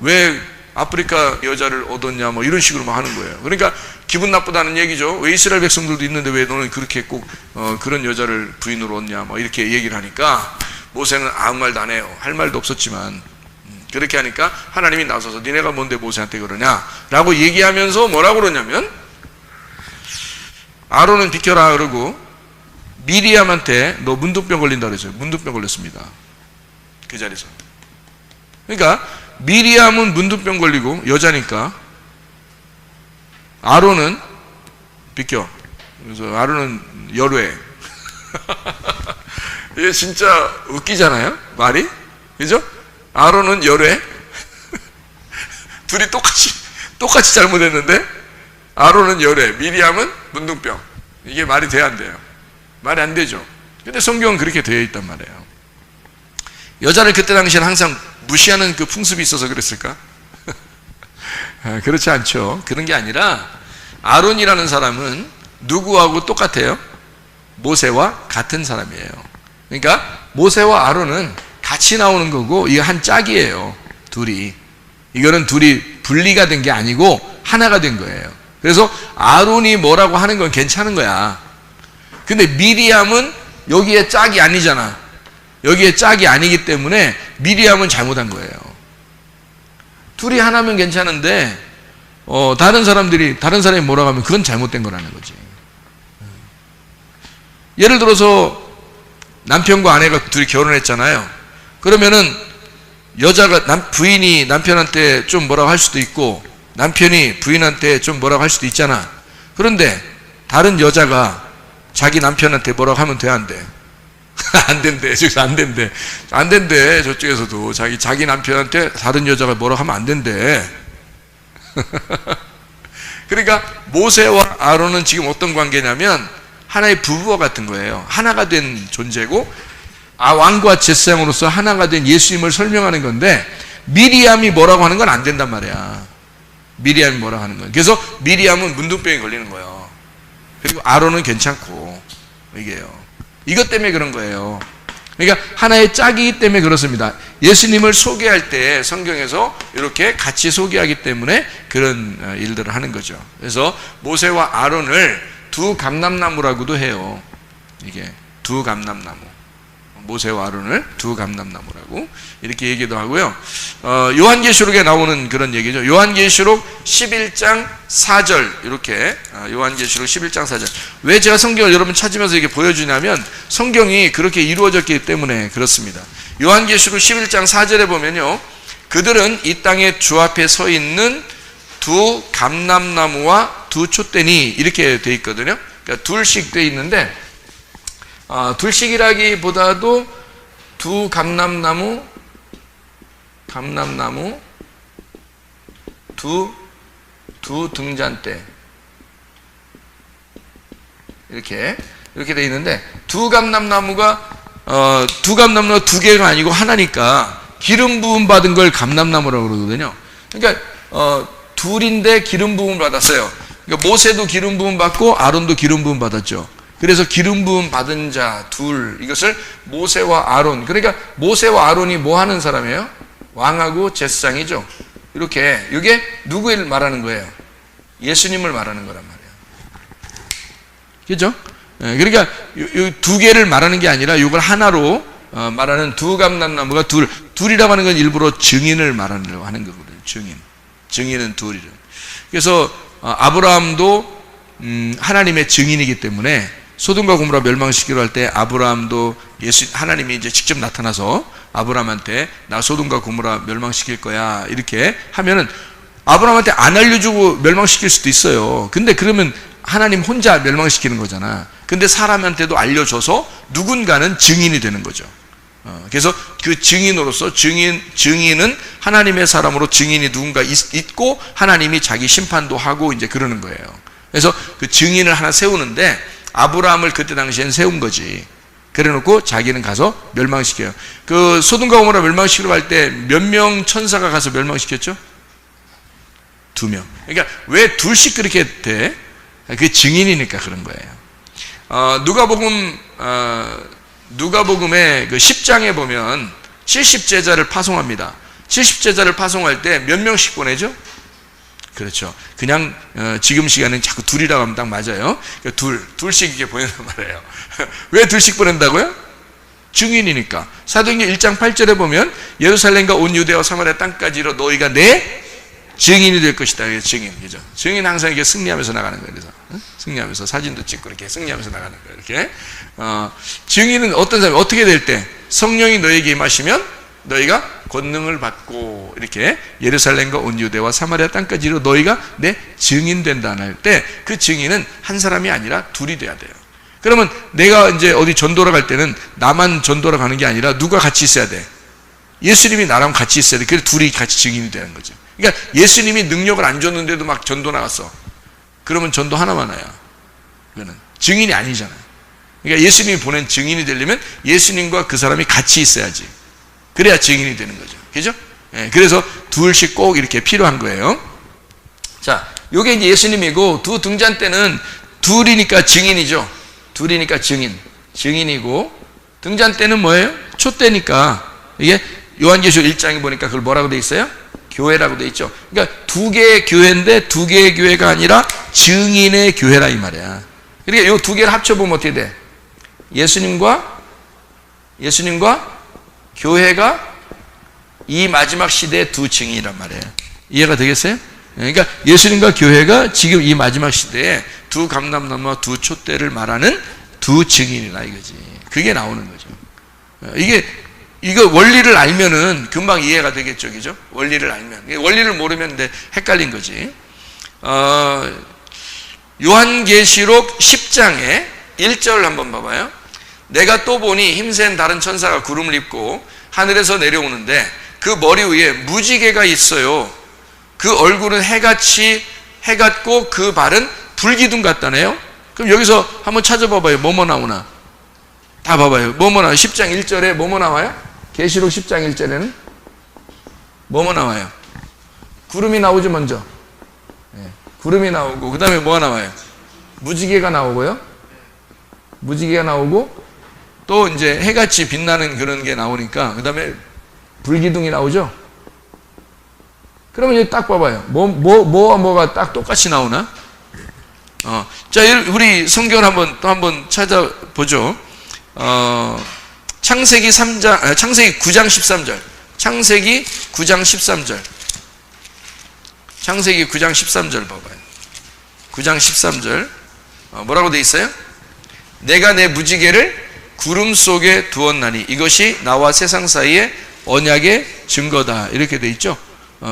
왜 아프리카 여자를 얻었냐 이런 식으로 막 하는 거예요. 그러니까 기분 나쁘다는 얘기죠. 왜 이스라엘 백성들도 있는데 왜 너는 그렇게 꼭 그런 여자를 부인으로 얻냐 이렇게 얘기를 하니까 모세는 아무 말도 안 해요. 할 말도 없었지만 그렇게 하니까 하나님이 나서서 니네가 뭔데 모세한테 그러냐 라고 얘기하면서 뭐라고 그러냐면 아론은 비켜라 그러고 미리암한테 너 문둥병 걸린다 그랬어요. 문둥병 걸렸습니다. 그 자리에서. 그러니까 미리암은 문둥병 걸리고 여자니까 아론은 비켜. 그래서 아론은 열외. 이게 진짜 웃기잖아요. 말이. 그죠? 아론은 열외. 둘이 똑같이 잘못했는데 아론은 열외, 미리암은 문둥병. 이게 말이 돼야 안 돼요? 말이 안 되죠. 근데 성경은 그렇게 되어 있단 말이에요. 여자를 그때 당시에는 항상 무시하는 그 풍습이 있어서 그랬을까? 그렇지 않죠. 그런 게 아니라 아론이라는 사람은 누구하고 똑같아요? 모세와 같은 사람이에요. 그러니까 모세와 아론은 같이 나오는 거고 이게 한 짝이에요. 둘이. 이거는 둘이 분리가 된 게 아니고 하나가 된 거예요. 그래서 아론이 뭐라고 하는 건 괜찮은 거야. 근데 미리암은 여기에 짝이 아니잖아. 여기에 짝이 아니기 때문에 미리암은 잘못한 거예요. 둘이 하나면 괜찮은데 다른 사람이 뭐라고 하면 그건 잘못된 거라는 거지. 예를 들어서 남편과 아내가 둘이 결혼했잖아요. 그러면은 부인이 남편한테 좀 뭐라고 할 수도 있고 남편이 부인한테 좀 뭐라고 할 수도 있잖아. 그런데 다른 여자가 자기 남편한테 뭐라고 하면 돼, 안 돼? 안 된대. 저기서 안 된대. 안 된대. 저쪽에서도 자기 남편한테 다른 여자가 뭐라고 하면 안 된대. 그러니까 모세와 아론은 지금 어떤 관계냐면 하나의 부부와 같은 거예요. 하나가 된 존재고 왕과 제사장으로서 하나가 된 예수님을 설명하는 건데 미리암이 뭐라고 하는 건 안 된단 말이야. 미리암이 뭐라고 하는 건. 그래서 미리암은 문둥병이 걸리는 거예요. 그리고 아론은 괜찮고 이게요. 이것 때문에 그런 거예요. 그러니까 하나의 짝이기 때문에 그렇습니다. 예수님을 소개할 때 성경에서 이렇게 같이 소개하기 때문에 그런 일들을 하는 거죠. 그래서 모세와 아론을 두 감람나무라고도 해요. 이게 두 감람나무. 모세와 아론을 두 감람나무라고 이렇게 얘기도 하고요. 요한계시록에 나오는 그런 얘기죠. 요한계시록 11장 4절 이렇게 요한계시록 11장 4절. 왜 제가 성경을 여러분 찾으면서 이렇게 보여주냐면 성경이 그렇게 이루어졌기 때문에 그렇습니다. 요한계시록 11장 4절에 보면요. 그들은 이 땅에 주 앞에 서 있는 두 감람나무와 두 촛대니 이렇게 돼 있거든요. 그러니까 둘씩 돼 있는데 둘씩이라기보다도 두 감람나무, 두 등잔대 이렇게 돼 있는데 두 감람나무가 두 개가 아니고 하나니까 기름 부음 받은 걸 감람나무라고 그러거든요. 그러니까 둘인데 기름 부음을 받았어요. 그러니까 모세도 기름 부음 받고 아론도 기름 부음 받았죠. 그래서 기름 부음 받은 자 둘, 이것을 모세와 아론. 그러니까 모세와 아론이 뭐 하는 사람이에요? 왕하고 제사장이죠. 이렇게 이게 누구를 말하는 거예요? 예수님을 말하는 거란 말이에요. 그죠? 그러니까 이 두 개를 말하는 게 아니라 이걸 하나로 말하는 두 감람나무가 둘이라고 하는 건 일부러 증인을 말하려고 하는 거거든요. 증인은 둘이라. 그래서 아브라함도 하나님의 증인이기 때문에 소돔과 고모라 멸망시키려 할 때 아브라함도 하나님이 이제 직접 나타나서 아브라함한테 나 소돔과 고모라 멸망시킬 거야 이렇게 하면은 아브라함한테 안 알려주고 멸망시킬 수도 있어요. 근데 그러면 하나님 혼자 멸망시키는 거잖아. 근데 사람한테도 알려줘서 누군가는 증인이 되는 거죠. 그래서 그 증인으로서 증인은 하나님의 사람으로 증인이 누군가 있고 하나님이 자기 심판도 하고 이제 그러는 거예요. 그래서 그 증인을 하나 세우는데 아브라함을 그때 당시엔 세운 거지. 그래 놓고 자기는 가서 멸망시켜요. 그 소돔과 고모라 멸망시키러 갈 때 몇 명 천사가 가서 멸망시켰죠? 2명. 그러니까 왜 둘씩 그렇게 돼? 그게 증인이니까 그런 거예요. 누가복음의 그 10장에 보면 70제자를 파송합니다. 70제자를 파송할 때 몇 명씩 보내죠? 그렇죠. 그냥 지금 시간은 자꾸 둘이라고 하면 딱 맞아요. 그러니까 둘씩 이렇게 보낸단 말이에요. 왜 둘씩 보낸다고요? 증인이니까. 사도행전 1장 8절에 보면 예루살렘과 온 유대와 사마리아 땅까지로 너희가 내 증인이 될 것이다. 증인, 그죠? 증인 항상 이렇게 승리하면서 나가는 거예요. 그래서 승리하면서 사진도 찍고 이렇게 승리하면서 나가는 거예요. 이렇게 증인은 어떤 사람이 어떻게 될 때 성령이 너에게 임하시면 너희가 권능을 받고 이렇게 예루살렘과 온 유대와 사마리아 땅까지로 너희가 내 증인 된다 할 때 그 증인은 한 사람이 아니라 둘이 돼야 돼요. 그러면 내가 이제 어디 전도를 갈 때는 나만 전도를 가는 게 아니라 누가 같이 있어야 돼? 예수님이 나랑 같이 있어야 돼. 그래서 둘이 같이 증인이 되는 거죠. 그러니까 예수님이 능력을 안 줬는데도 막 전도 나갔어. 그러면 전도 하나만 와요. 그거는 증인이 아니잖아요. 그러니까 예수님이 보낸 증인이 되려면 예수님과 그 사람이 같이 있어야지. 그래야 증인이 되는 거죠. 그죠? 예, 그래서 둘씩 꼭 이렇게 필요한 거예요. 자, 요게 이제 예수님이고 두 등잔 때는 둘이니까 증인이죠. 둘이니까 증인이고 등잔 때는 뭐예요? 촛대니까 이게 요한계시록 1장에 보니까 그걸 뭐라고 돼 있어요? 교회라고 돼 있죠. 그러니까 두 개의 교회인데 두 개의 교회가 아니라 증인의 교회라 이 말이야. 그러니까 요 두 개를 합쳐보면 어떻게 돼? 예수님과 교회가 이 마지막 시대의 두 증인이란 말이에요. 이해가 되겠어요? 그러니까 예수님과 교회가 지금 이 마지막 시대에 두 감람나무와 두 촛대를 말하는 두 증인이라 이거지. 그게 나오는 거죠. 이거 원리를 알면은 금방 이해가 되겠죠, 그죠? 원리를 알면. 원리를 모르면 근데 헷갈린 거지. 요한계시록 10장에 1절 한번 봐봐요. 내가 또 보니 힘센 다른 천사가 구름을 입고 하늘에서 내려오는데 그 머리 위에 무지개가 있어요. 그 얼굴은 해 같고 그 발은 불기둥 같다네요. 그럼 여기서 한번 찾아봐봐요. 뭐뭐 나오나? 다 봐봐요. 뭐뭐 나와요? 10장 1절에 뭐뭐 나와요? 계시록 10장 1절에는 뭐뭐 나와요? 구름이 나오죠 먼저. 네. 구름이 나오고 그 다음에 뭐가 나와요? 무지개가 나오고요. 무지개가 나오고 또 이제 해같이 빛나는 그런 게 나오니까 그 다음에 불기둥이 나오죠. 그러면 이제 딱 봐봐요. 뭐와 뭐가 딱 똑같이 나오나? 자, 우리 성경을 한번 찾아보죠. 창세기 9장 13절. 창세기 9장 13절. 창세기 9장 13절 봐봐요. 9장 13절. 뭐라고 돼 있어요? 내가 내 무지개를 구름 속에 두었나니 이것이 나와 세상 사이에 언약의 증거다. 이렇게 돼 있죠.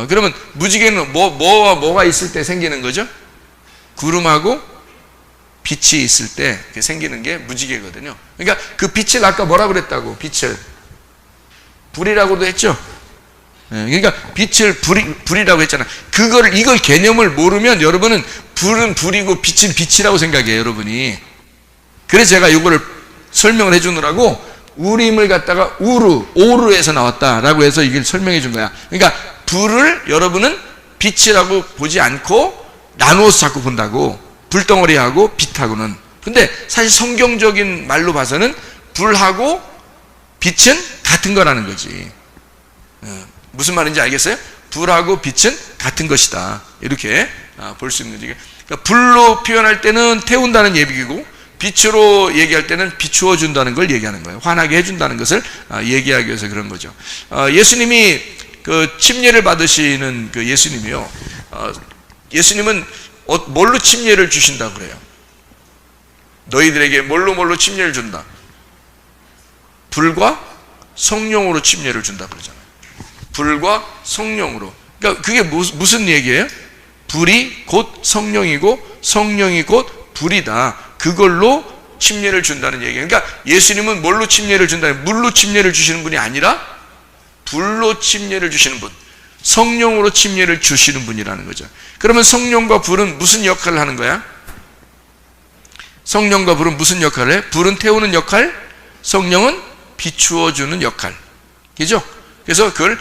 그러면 무지개는 뭐와 뭐가 있을 때 생기는 거죠? 구름하고 빛이 있을 때 생기는 게 무지개거든요. 그러니까 그 빛을 아까 뭐라고 그랬다고? 빛을 불이라고도 했죠. 그러니까 빛을 불이라고 했잖아. 이걸 개념을 모르면 여러분은 불은 불이고 빛은 빛이라고 생각해요, 여러분이. 그래서 제가 이거를 설명을 해주느라고 우림을 갖다가 오르에서 나왔다라고 해서 이걸 설명해 준 거야. 그러니까 불을 여러분은 빛이라고 보지 않고 나누어서 자꾸 본다고. 불덩어리하고 빛하고는. 근데 사실 성경적인 말로 봐서는 불하고 빛은 같은 거라는 거지. 무슨 말인지 알겠어요? 불하고 빛은 같은 것이다. 이렇게 볼 수 있는 거지. 그러니까 불로 표현할 때는 태운다는 얘기고 빛으로 얘기할 때는 비추어 준다는 걸 얘기하는 거예요. 환하게 해준다는 것을 얘기하기 위해서 그런 거죠. 예수님이 그 침례를 받으시는 그 예수님이요. 예수님은 뭘로 침례를 주신다고 그래요? 너희들에게 뭘로 침례를 준다? 불과 성령으로 침례를 준다 그러잖아요. 불과 성령으로. 그러니까 그게 무슨 얘기예요? 불이 곧 성령이고 성령이 곧 불이다. 그걸로 침례를 준다는 얘기예요. 그러니까 예수님은 뭘로 침례를 준다? 물로 침례를 주시는 분이 아니라 불로 침례를 주시는 분, 성령으로 침례를 주시는 분이라는 거죠. 그러면 성령과 불은 무슨 역할을 하는 거야? 성령과 불은 무슨 역할을 해? 불은 태우는 역할, 성령은 비추어 주는 역할. 그죠? 그래서 그걸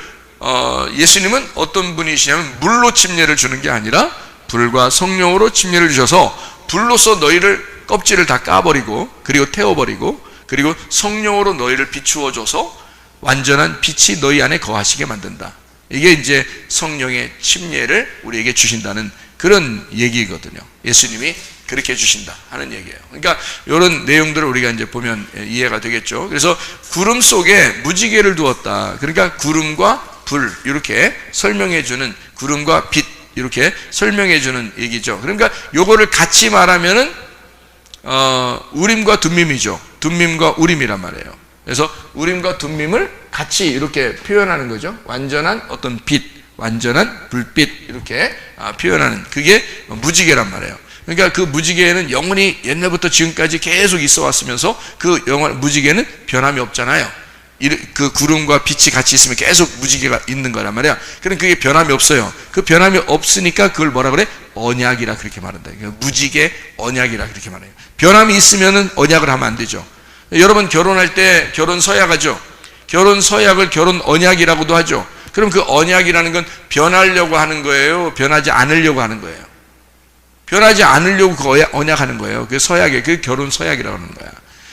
예수님은 어떤 분이시냐면 물로 침례를 주는 게 아니라 불과 성령으로 침례를 주셔서 불로서 너희를 껍질을 다 까버리고 그리고 태워버리고 그리고 성령으로 너희를 비추어 줘서 완전한 빛이 너희 안에 거하시게 만든다. 이게 이제 성령의 침례를 우리에게 주신다는 그런 얘기거든요. 예수님이 그렇게 주신다 하는 얘기예요. 그러니까 이런 내용들을 우리가 이제 보면 이해가 되겠죠. 그래서 구름 속에 무지개를 두었다. 그러니까 구름과 불 이렇게 설명해 주는, 구름과 빛 이렇게 설명해 주는 얘기죠. 그러니까 요거를 같이 말하면은 우림과 둠밈이죠. 둠밈과 우림이란 말이에요. 그래서 우림과 둠밈을 같이 이렇게 표현하는 거죠. 완전한 어떤 빛, 완전한 불빛 이렇게 표현하는 그게 무지개란 말이에요. 그러니까 그 무지개는 영원히 옛날부터 지금까지 계속 있어 왔으면서 그 무지개는 변함이 없잖아요. 그 구름과 빛이 같이 있으면 계속 무지개가 있는 거란 말이야. 그럼 그게 변함이 없어요. 그 변함이 없으니까 그걸 뭐라 그래? 언약이라 그렇게 말한다. 무지개 언약이라 그렇게 말해요. 변함이 있으면은 언약을 하면 안 되죠. 여러분 결혼할 때 결혼 서약하죠. 결혼 서약을 결혼 언약이라고도 하죠. 그럼 그 언약이라는 건 변하려고 하는 거예요? 변하지 않으려고 하는 거예요? 변하지 않으려고 그 언약하는 거예요. 그 서약에, 그 결혼 서약이라고 하는 거야.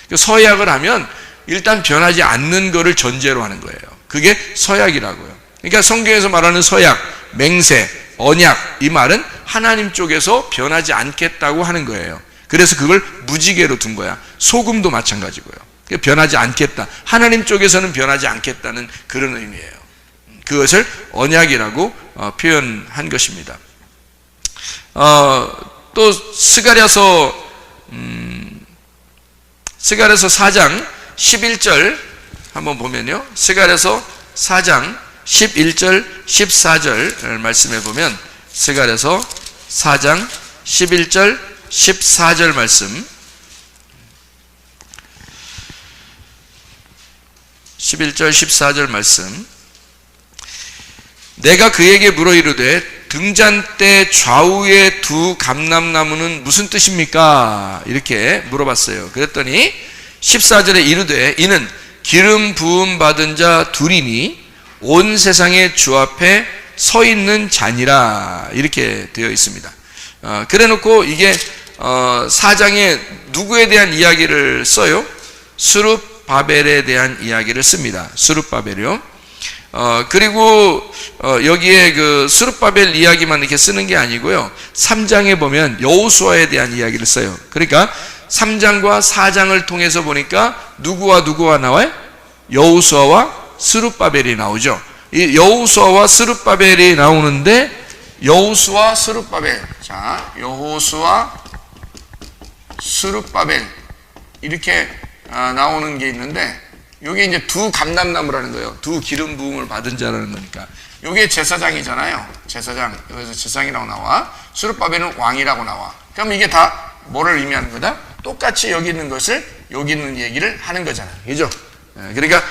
그 서약을 하면 일단 변하지 않는 거를 전제로 하는 거예요. 그게 서약이라고요. 그러니까 성경에서 말하는 서약, 맹세, 언약 이 말은 하나님 쪽에서 변하지 않겠다고 하는 거예요. 그래서 그걸 무지개로 둔 거야. 소금도 마찬가지고요. 변하지 않겠다. 하나님 쪽에서는 변하지 않겠다는 그런 의미예요. 그것을 언약이라고 표현한 것입니다. 또 스가랴서 4장 11절 한번 보면요. 스가랴서 4장 11절 14절 말씀해 보면 스가랴서 4장 11절 14절 말씀 11절 14절 말씀 내가 그에게 물어 이르되 등잔대 좌우의 두 감람나무는 무슨 뜻입니까? 이렇게 물어봤어요. 그랬더니 14절에 이르되 이는 기름 부음 받은 자 둘이니 온 세상의 주 앞에 서 있는 자니라 이렇게 되어 있습니다. 그래놓고 이게 4장에 누구에 대한 이야기를 써요? 스룹바벨에 대한 이야기를 씁니다. 스룹바벨이요. 그리고 여기에 그 스룹바벨 이야기만 이렇게 쓰는 게 아니고요. 3장에 보면 여호수아에 대한 이야기를 써요. 그러니까 3장과 4장을 통해서 보니까 누구와 나와요? 여호수아와 스룹바벨이 나오죠. 이 여호수아와 스룹바벨이 나오는데 여호수아 스룹바벨, 자 여호수아 스룹바벨 이렇게 나오는 게 있는데 이게 이제 두 감람나무라는 거예요. 두 기름 부음을 받은 자라는 거니까. 이게 제사장이잖아요. 제사장. 여기서 제사장이라고 나와. 스룹바벨은 왕이라고 나와. 그럼 이게 다 뭐를 의미하는 거다? 똑같이 여기 있는 것을 여기 있는 얘기를 하는 거잖아요. 그죠? 그러니까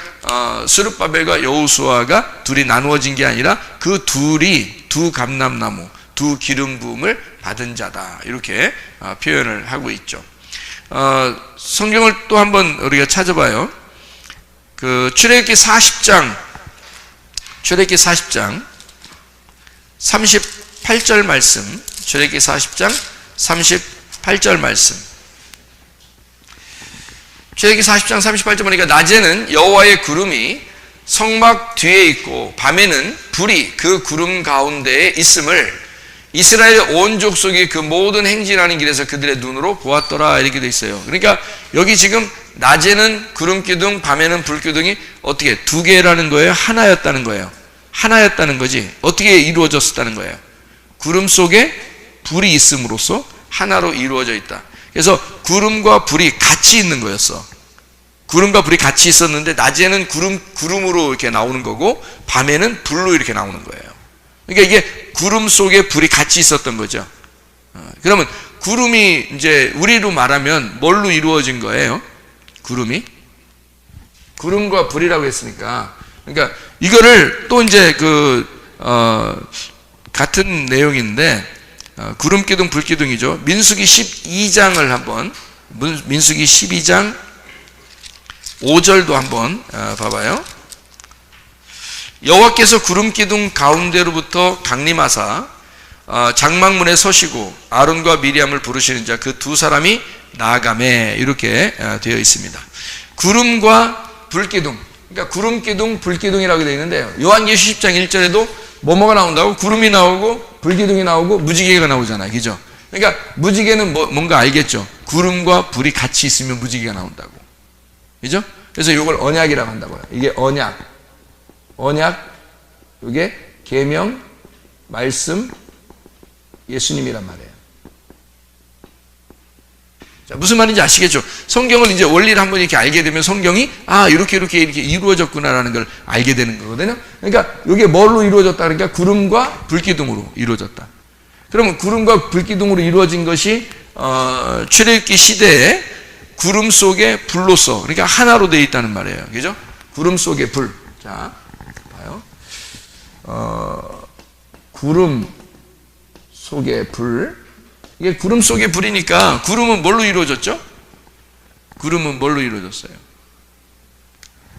스룹바벨과 여호수아가 둘이 나누어진 게 아니라 그 둘이 두 감람나무, 두 기름 부음을 받은 자다. 이렇게 표현을 하고 있죠. 성경을 또 한번 우리가 찾아봐요. 그 출애굽기 40장 38절 말씀, 출애굽기 40장 38절 말씀. 출애굽기 40장 38절 보니까 낮에는 여호와의 구름이 성막 뒤에 있고 밤에는 불이 그 구름 가운데에 있음을 이스라엘 온 족속이 그 모든 행진하는 길에서 그들의 눈으로 보았더라 이렇게 돼 있어요. 그러니까 여기 지금 낮에는 구름기둥, 밤에는 불기둥이 어떻게 두 개라는 거예요? 하나였다는 거예요. 하나였다는 거지. 어떻게 이루어졌다는 거예요? 구름 속에 불이 있음으로써 하나로 이루어져 있다. 그래서 구름과 불이 같이 있는 거였어. 구름과 불이 같이 있었는데 낮에는 구름으로 이렇게 나오는 거고 밤에는 불로 이렇게 나오는 거예요. 그러니까 이게 구름 속에 불이 같이 있었던 거죠. 그러면 구름이 이제 우리로 말하면 뭘로 이루어진 거예요? 구름이? 구름과 불이라고 했으니까. 그러니까 이거를 또 이제 같은 내용인데 구름기둥 불기둥이죠. 민수기 12장을 한번 민수기 12장 5절도 한번 봐봐요. 여호와께서 구름기둥 가운데로부터 강림하사 장막문에 서시고 아론과 미리암을 부르시는 자 그 두 사람이 나아가매 이렇게 되어 있습니다. 구름과 불기둥, 그러니까 구름기둥 불기둥이라고 되어 있는데요. 요한계시 10장 1절에도 뭐뭐가 나온다고? 구름이 나오고 불기둥이 나오고 무지개가 나오잖아요. 그죠? 그러니까 무지개는 뭔가 알겠죠? 구름과 불이 같이 있으면 무지개가 나온다고. 그죠? 그래서 이걸 언약이라고 한다고요. 이게 언약, 이게 계명, 말씀, 예수님이란 말이에요. 자, 무슨 말인지 아시겠죠? 성경을 이제 원리를 한번 이렇게 알게 되면 성경이 이렇게 이루어졌구나라는 걸 알게 되는 거거든요. 그러니까 이게 뭘로 이루어졌다? 그러니까 구름과 불기둥으로 이루어졌다. 그러면 구름과 불기둥으로 이루어진 것이 출애굽기 시대에 구름 속에 불로서, 그러니까 하나로 되어 있다는 말이에요. 그죠? 구름 속에 불. 자, 봐요. 구름 속에 불. 이게 구름 속에 불이니까 구름은 뭘로 이루어졌죠? 구름은 뭘로 이루어졌어요?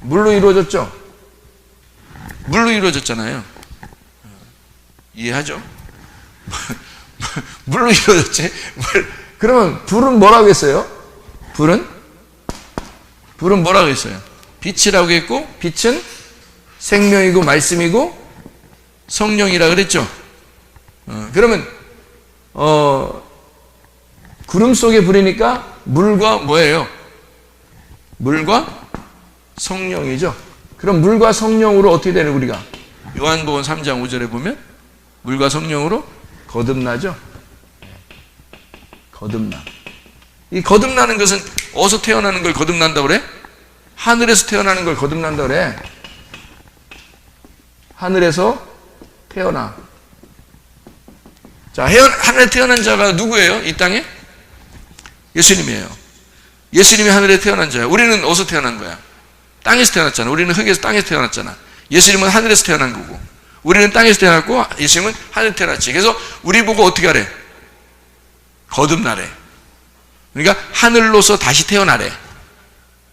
물로 이루어졌죠? 물로 이루어졌잖아요. 이해하죠? 물로 이루어졌지? 그러면 불은 뭐라고 했어요? 불은 뭐라고 했어요? 빛이라고 했고, 빛은 생명이고 말씀이고 성령이라 그랬죠? 그러면 구름 속에 불이니까 물과 뭐예요? 물과 성령이죠. 그럼 물과 성령으로 어떻게 되는 우리가? 요한복음 3장 5절에 보면 물과 성령으로 거듭나죠. 거듭나. 이 거듭나는 것은 어디서 태어나는 걸 거듭난다고 그래? 하늘에서 태어나는 걸 거듭난다고 그래. 하늘에서 태어나. 자, 하늘에 태어난 자가 누구예요? 이 땅에? 예수님이에요. 예수님이 하늘에 태어난 자예요. 우리는 어디서 태어난 거야? 땅에서 태어났잖아. 우리는 흙에서 땅에서 태어났잖아. 예수님은 하늘에서 태어난 거고, 우리는 땅에서 태어났고 예수님은 하늘에서 태어났지. 그래서 우리 보고 어떻게 하래? 거듭나래. 그러니까 하늘로서 다시 태어나래.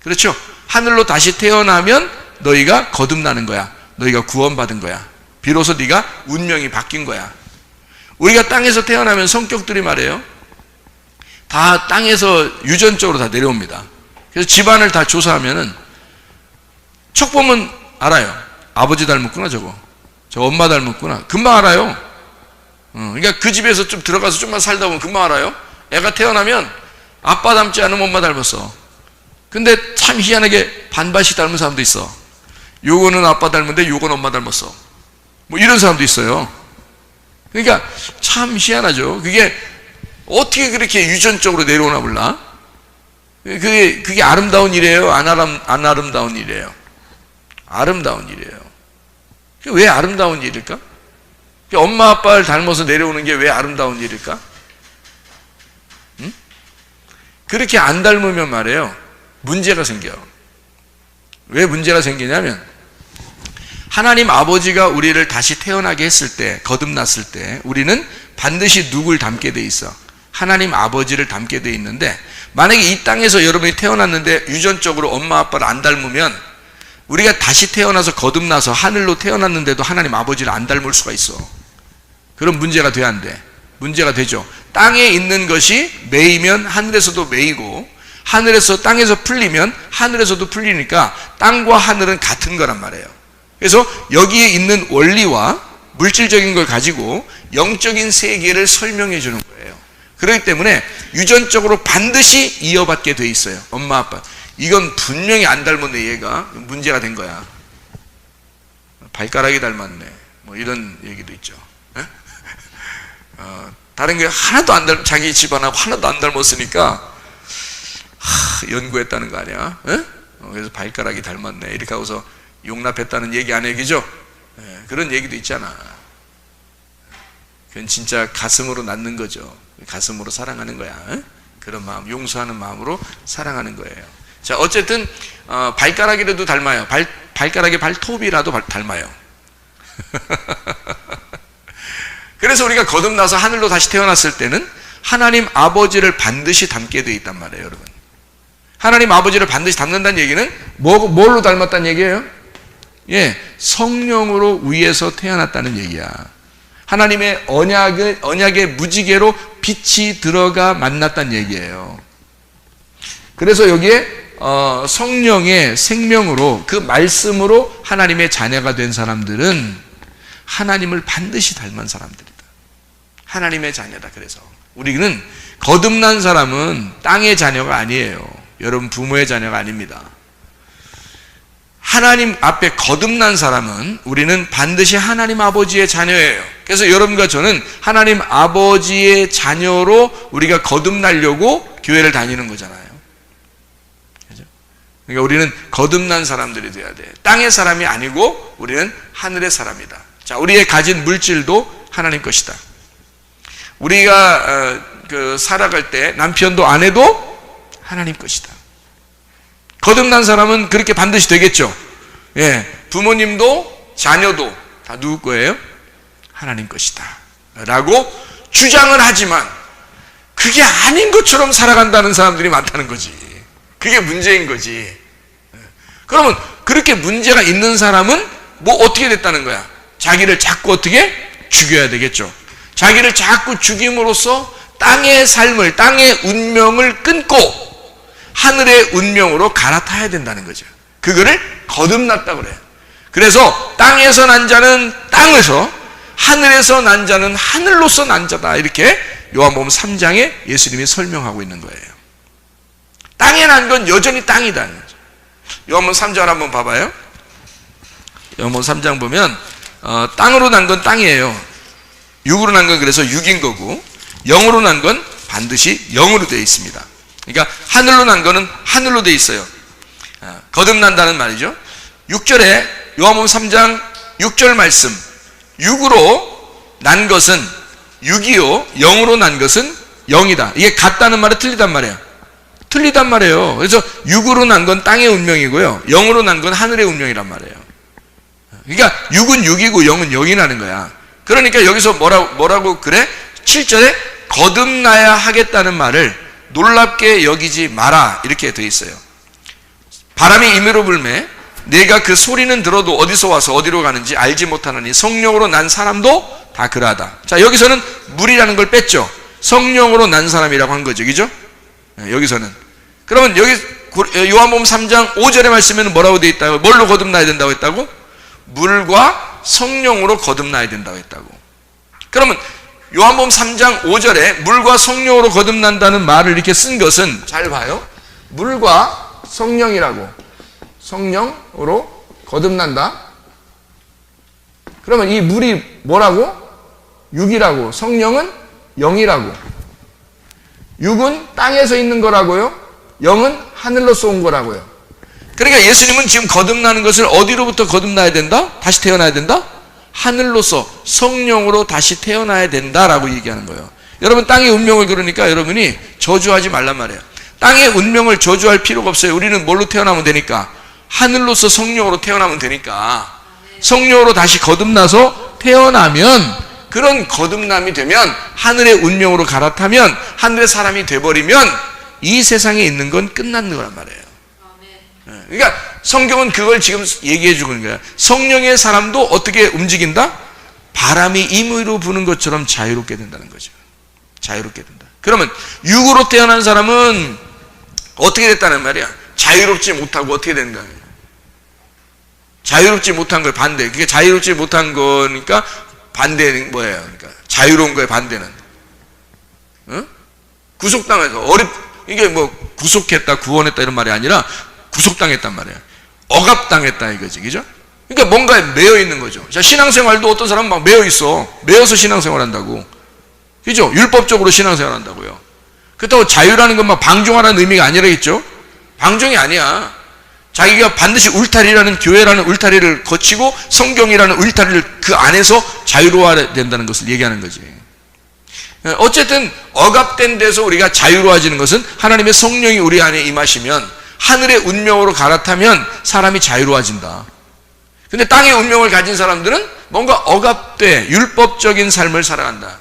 그렇죠? 하늘로 다시 태어나면 너희가 거듭나는 거야. 너희가 구원받은 거야. 비로소 네가 운명이 바뀐 거야. 우리가 땅에서 태어나면 성격들이 말이에요, 다 땅에서 유전적으로 다 내려옵니다. 그래서 집안을 다 조사하면은 척 보면 알아요. 아버지 닮았구나, 저거 엄마 닮았구나. 금방 알아요. 그러니까 그 집에서 좀 들어가서 좀만 살다 보면 금방 알아요. 애가 태어나면 아빠 닮지 않으면 엄마 닮았어. 근데 참 희한하게 반반씩 닮은 사람도 있어. 요거는 아빠 닮은데 요건 엄마 닮았어. 뭐 이런 사람도 있어요. 그러니까 참 희한하죠. 그게 어떻게 그렇게 유전적으로 내려오나 몰라. 그게 아름다운 일이에요? 안 아름다운 일이에요? 아름다운 일이에요. 그게 왜 아름다운 일일까? 엄마 아빠를 닮아서 내려오는 게 왜 아름다운 일일까? 응? 그렇게 안 닮으면 말이에요, 문제가 생겨. 왜 문제가 생기냐면, 하나님 아버지가 우리를 다시 태어나게 했을 때, 거듭났을 때 우리는 반드시 누굴 닮게 돼 있어? 하나님 아버지를 닮게 돼 있는데, 만약에 이 땅에서 여러분이 태어났는데 유전적으로 엄마 아빠를 안 닮으면 우리가 다시 태어나서 거듭나서 하늘로 태어났는데도 하나님 아버지를 안 닮을 수가 있어. 그럼 문제가 돼야 안 돼? 문제가 되죠. 땅에 있는 것이 매이면 하늘에서도 매이고, 하늘에서 땅에서 풀리면 하늘에서도 풀리니까 땅과 하늘은 같은 거란 말이에요. 그래서 여기에 있는 원리와 물질적인 걸 가지고 영적인 세계를 설명해 주는 거예요. 그렇기 때문에 유전적으로 반드시 이어받게 돼 있어요. 엄마 아빠 이건 분명히 안 닮았네. 얘가 문제가 된 거야. 발가락이 닮았네. 뭐 이런 얘기도 있죠. 다른 게 하나도 안 닮, 자기 집안하고 하나도 안 닮았으니까 연구했다는 거 아니야? 그래서 발가락이 닮았네. 이렇게 하고서 용납했다는 얘기 안 얘기죠? 그런 얘기도 있잖아. 그건 진짜 가슴으로 낳는 거죠. 가슴으로 사랑하는 거야. 그런 마음, 용서하는 마음으로 사랑하는 거예요. 자, 어쨌든 발가락이라도 닮아요. 발가락의 발톱이라도 닮아요. 그래서 우리가 거듭나서 하늘로 다시 태어났을 때는 하나님 아버지를 반드시 닮게 되어 있단 말이에요, 여러분. 하나님 아버지를 반드시 닮는다는 얘기는 뭘로 닮았다는 얘기예요? 예, 성령으로 위에서 태어났다는 얘기야. 하나님의 언약의 무지개로 빛이 들어가 만났다는 얘기예요. 그래서 여기에 성령의 생명으로 그 말씀으로 하나님의 자녀가 된 사람들은 하나님을 반드시 닮은 사람들이다. 하나님의 자녀다. 그래서 우리는 거듭난 사람은 땅의 자녀가 아니에요. 여러분 부모의 자녀가 아닙니다. 하나님 앞에 거듭난 사람은 우리는 반드시 하나님 아버지의 자녀예요. 그래서 여러분과 저는 하나님 아버지의 자녀로 우리가 거듭나려고 교회를 다니는 거잖아요. 그렇죠? 그러니까 우리는 거듭난 사람들이 돼야 돼. 땅의 사람이 아니고 우리는 하늘의 사람이다. 자, 우리의 가진 물질도 하나님 것이다. 우리가 살아갈 때 남편도 아내도 하나님 것이다. 거듭난 사람은 그렇게 반드시 되겠죠. 예, 부모님도 자녀도 다 누구 거예요? 하나님 것이다 라고 주장을 하지만 그게 아닌 것처럼 살아간다는 사람들이 많다는 거지. 그게 문제인 거지. 그러면 그렇게 문제가 있는 사람은 뭐 어떻게 됐다는 거야? 자기를 자꾸 어떻게? 죽여야 되겠죠. 자기를 자꾸 죽임으로써 땅의 삶을, 땅의 운명을 끊고 하늘의 운명으로 갈아타야 된다는 거죠. 그거를 거듭났다고 그래요. 그래서 땅에서 난 자는 땅에서, 하늘에서 난 자는 하늘로서 난 자다. 이렇게 요한복음 3장에 예수님이 설명하고 있는 거예요. 땅에 난 건 여전히 땅이다. 요한복음 3장 한번 봐봐요. 요한복음 3장 보면 땅으로 난 건 땅이에요. 육으로 난 건 그래서 육인 거고, 영으로 난 건 반드시 영으로 되어 있습니다. 그러니까 하늘로 난 거는 하늘로 되어 있어요. 거듭난다는 말이죠. 6절에 요한복음 3장 6절 말씀, 육으로 난 것은 육이요, 영으로 난 것은 영이다. 이게 같다는 말이 틀리단 말이에요. 틀리단 말이에요. 그래서 육으로 난 건 땅의 운명이고요, 영으로 난 건 하늘의 운명이란 말이에요. 그러니까 육은 육이고 영은 영이라는 거야. 그러니까 여기서 뭐라고 그래? 7절에 거듭나야 하겠다는 말을 놀랍게 여기지 마라 이렇게 되어 있어요. 바람이 임의로 불매 내가 그 소리는 들어도 어디서 와서 어디로 가는지 알지 못하느니 성령으로 난 사람도 다 그러하다. 자, 여기서는 물이라는 걸 뺐죠. 성령으로 난 사람이라고 한 거죠. 그죠? 여기서는. 그러면 여기 요한복음 3장 5절의 말씀에는 뭐라고 되어 있다고? 뭘로 거듭나야 된다고 했다고? 물과 성령으로 거듭나야 된다고 했다고. 그러면 요한복음 3장 5절에 물과 성령으로 거듭난다는 말을 이렇게 쓴 것은, 잘 봐요, 물과 성령이라고, 성령으로 거듭난다. 그러면 이 물이 뭐라고? 육이라고, 성령은 영이라고. 육은 땅에서 있는 거라고요, 영은 하늘로서 온 거라고요. 그러니까 예수님은 지금 거듭나는 것을 어디로부터 거듭나야 된다? 다시 태어나야 된다? 하늘로서 성령으로 다시 태어나야 된다라고 얘기하는 거예요. 여러분, 땅의 운명을 그러니까 여러분이 저주하지 말란 말이에요. 땅의 운명을 저주할 필요가 없어요. 우리는 뭘로 태어나면 되니까? 하늘로서 성령으로 태어나면 되니까. 성령으로 다시 거듭나서 태어나면, 그런 거듭남이 되면, 하늘의 운명으로 갈아타면, 하늘의 사람이 돼버리면 이 세상에 있는 건 끝난 거란 말이에요. 그러니까 성경은 그걸 지금 얘기해 주고 있는 거야. 성령의 사람도 어떻게 움직인다? 바람이 임의로 부는 것처럼 자유롭게 된다는 거죠. 자유롭게 된다. 그러면 육으로 태어난 사람은 어떻게 됐다는 말이야? 자유롭지 못하고 어떻게 되는 거야? 자유롭지 못한 걸 반대. 그게 자유롭지 못한 거니까 반대는 뭐예요? 그러니까 자유로운 거에 반대는 구속당해서 이게 뭐 구속했다, 구원했다 이런 말이 아니라 구속당했단 말이에요. 억압당했다 이거지, 그죠? 그러니까 뭔가에 매여 있는 거죠. 자, 신앙생활도 어떤 사람은 막 매여 있어. 매여서 신앙생활 한다고, 그죠? 율법적으로 신앙생활 한다고요. 그렇다고 자유라는 건 막 방종하라는 의미가 아니라겠죠? 방종이 아니야. 자기가 반드시 울타리라는, 교회라는 울타리를 거치고 성경이라는 울타리를 그 안에서 자유로워야 된다는 것을 얘기하는 거지. 어쨌든 억압된 데서 우리가 자유로워지는 것은 하나님의 성령이 우리 안에 임하시면, 하늘의 운명으로 갈아타면 사람이 자유로워진다. 근데 땅의 운명을 가진 사람들은 뭔가 억압돼 율법적인 삶을 살아간다.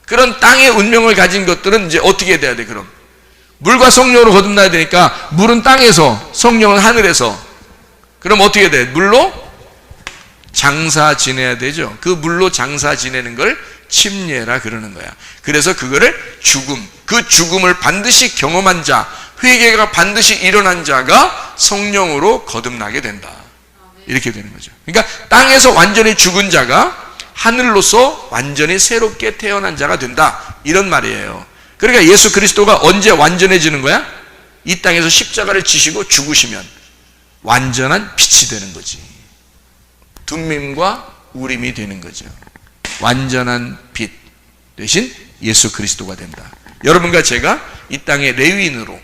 그런 땅의 운명을 가진 것들은 이제 어떻게 돼야 돼? 그럼 물과 성령으로 거듭나야 되니까, 물은 땅에서, 성령은 하늘에서. 그럼 어떻게 돼? 물로 장사 지내야 되죠. 그 물로 장사 지내는 걸 침례라 그러는 거야. 그래서 그거를 죽음, 그 죽음을 반드시 경험한 자, 회개가 반드시 일어난 자가 성령으로 거듭나게 된다. 이렇게 되는 거죠. 그러니까 땅에서 완전히 죽은 자가 하늘로서 완전히 새롭게 태어난 자가 된다, 이런 말이에요. 그러니까 예수 그리스도가 언제 완전해지는 거야? 이 땅에서 십자가를 지시고 죽으시면 완전한 빛이 되는 거지. 둠밈과 우림이 되는 거죠. 완전한 빛 대신 예수 그리스도가 된다. 여러분과 제가 이 땅의 레위인으로,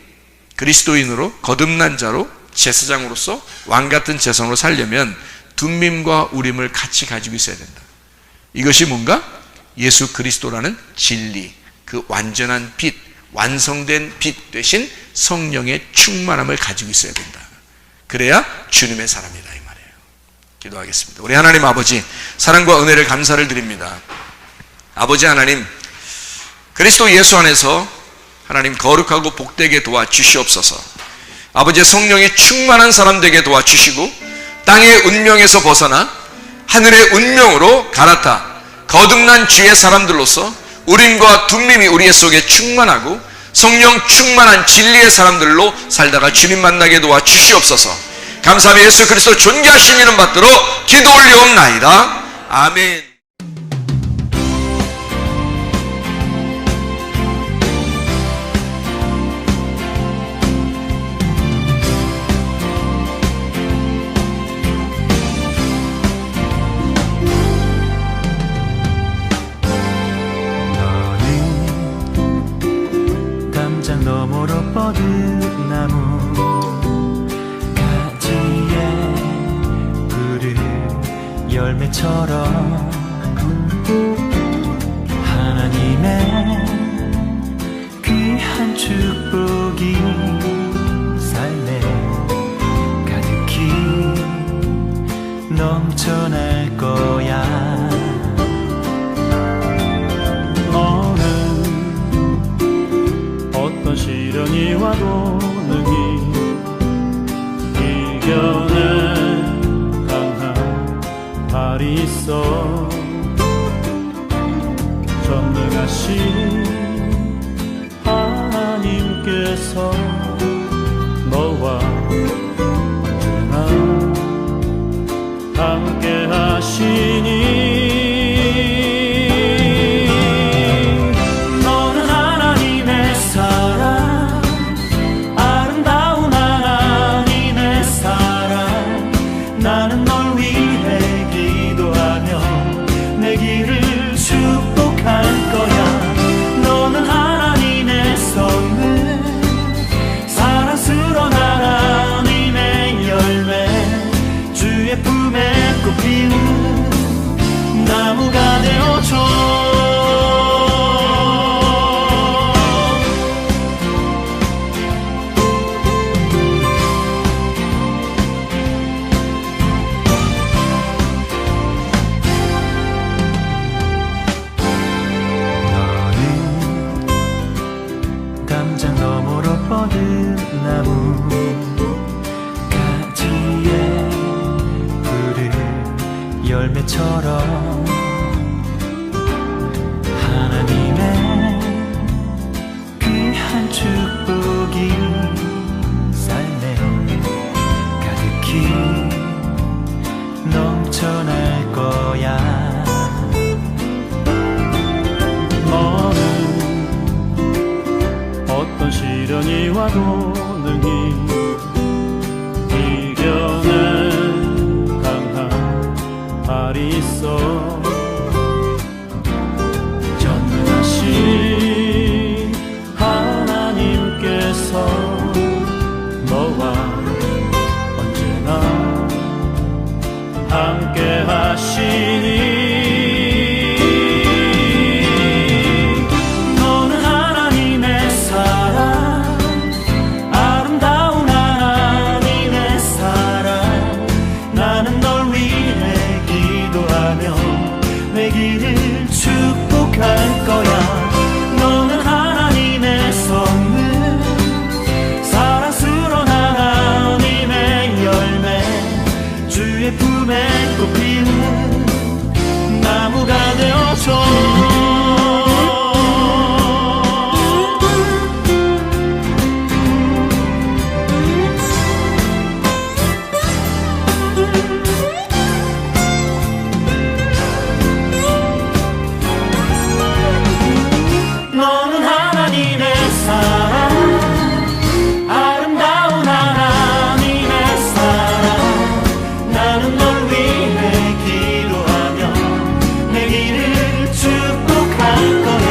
그리스도인으로, 거듭난 자로, 제사장으로서 왕같은 제사장으로 살려면 둠밈과 우림을 같이 가지고 있어야 된다. 이것이 뭔가? 예수 그리스도라는 진리, 그 완전한 빛, 완성된 빛 대신 성령의 충만함을 가지고 있어야 된다. 그래야 주님의 사람이다, 이 말이에요. 기도하겠습니다. 우리 하나님 아버지, 사랑과 은혜를 감사를 드립니다. 아버지 하나님, 그리스도 예수 안에서 하나님 거룩하고 복되게 도와주시옵소서. 아버지의 성령이 충만한 사람 되게 도와주시고, 땅의 운명에서 벗어나 하늘의 운명으로 갈아타 거듭난 주의 사람들로서 우림과 둠밈이 우리의 속에 충만하고 성령 충만한 진리의 사람들로 살다가 주님 만나게 도와주시옵소서. 감사하며 예수 그리스도 존귀하신 이름 받들어 기도 올리옵나이다. 아멘. 너머로 뻗은 나무 가지에 푸른 열매처럼 하나님의 귀한 축복이 삶에 가득히 넘쳐날 거야. 어떤 시련이 와도 능히 이겨낼 강한 발이 있어. 전능하신 하나님께서 너와 언제나 함께 하시니 나무가 되어줘. 너는 담장 너머로 뻗은 나무 가지에 푸른 열매처럼 하나님의 귀한 축복이 삶에 가득히 넘쳐날 거야. 하나도 능히 이겨낸 강한 발이 있어. 전능하신 하나님께서 너와 언제나 함께 하시니 너는 하나님의 사랑, 아름다운 하나님의 사랑. 나는 널 위해 기도하며 내 길을 축복할 거야. 너는 하나님의 선물, 사랑스러운 하나님의 열매, 주의 품에 꽃피는 나무가 되어줘. 너는 하나님의 사랑, 아름다운 하나님의 사랑. 나는 널 위해 기도하며 내 길을 축복할 거야.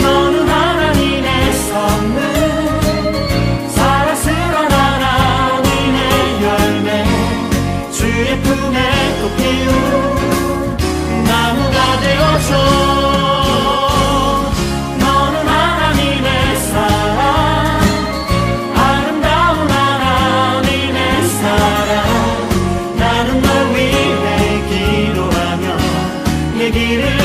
너는 하나님의 선물, 사랑스러운 하나님의 열매, 주의 품에 꽃피운 나무가 되어줘. 나는 널 위해 기도하며 내 길을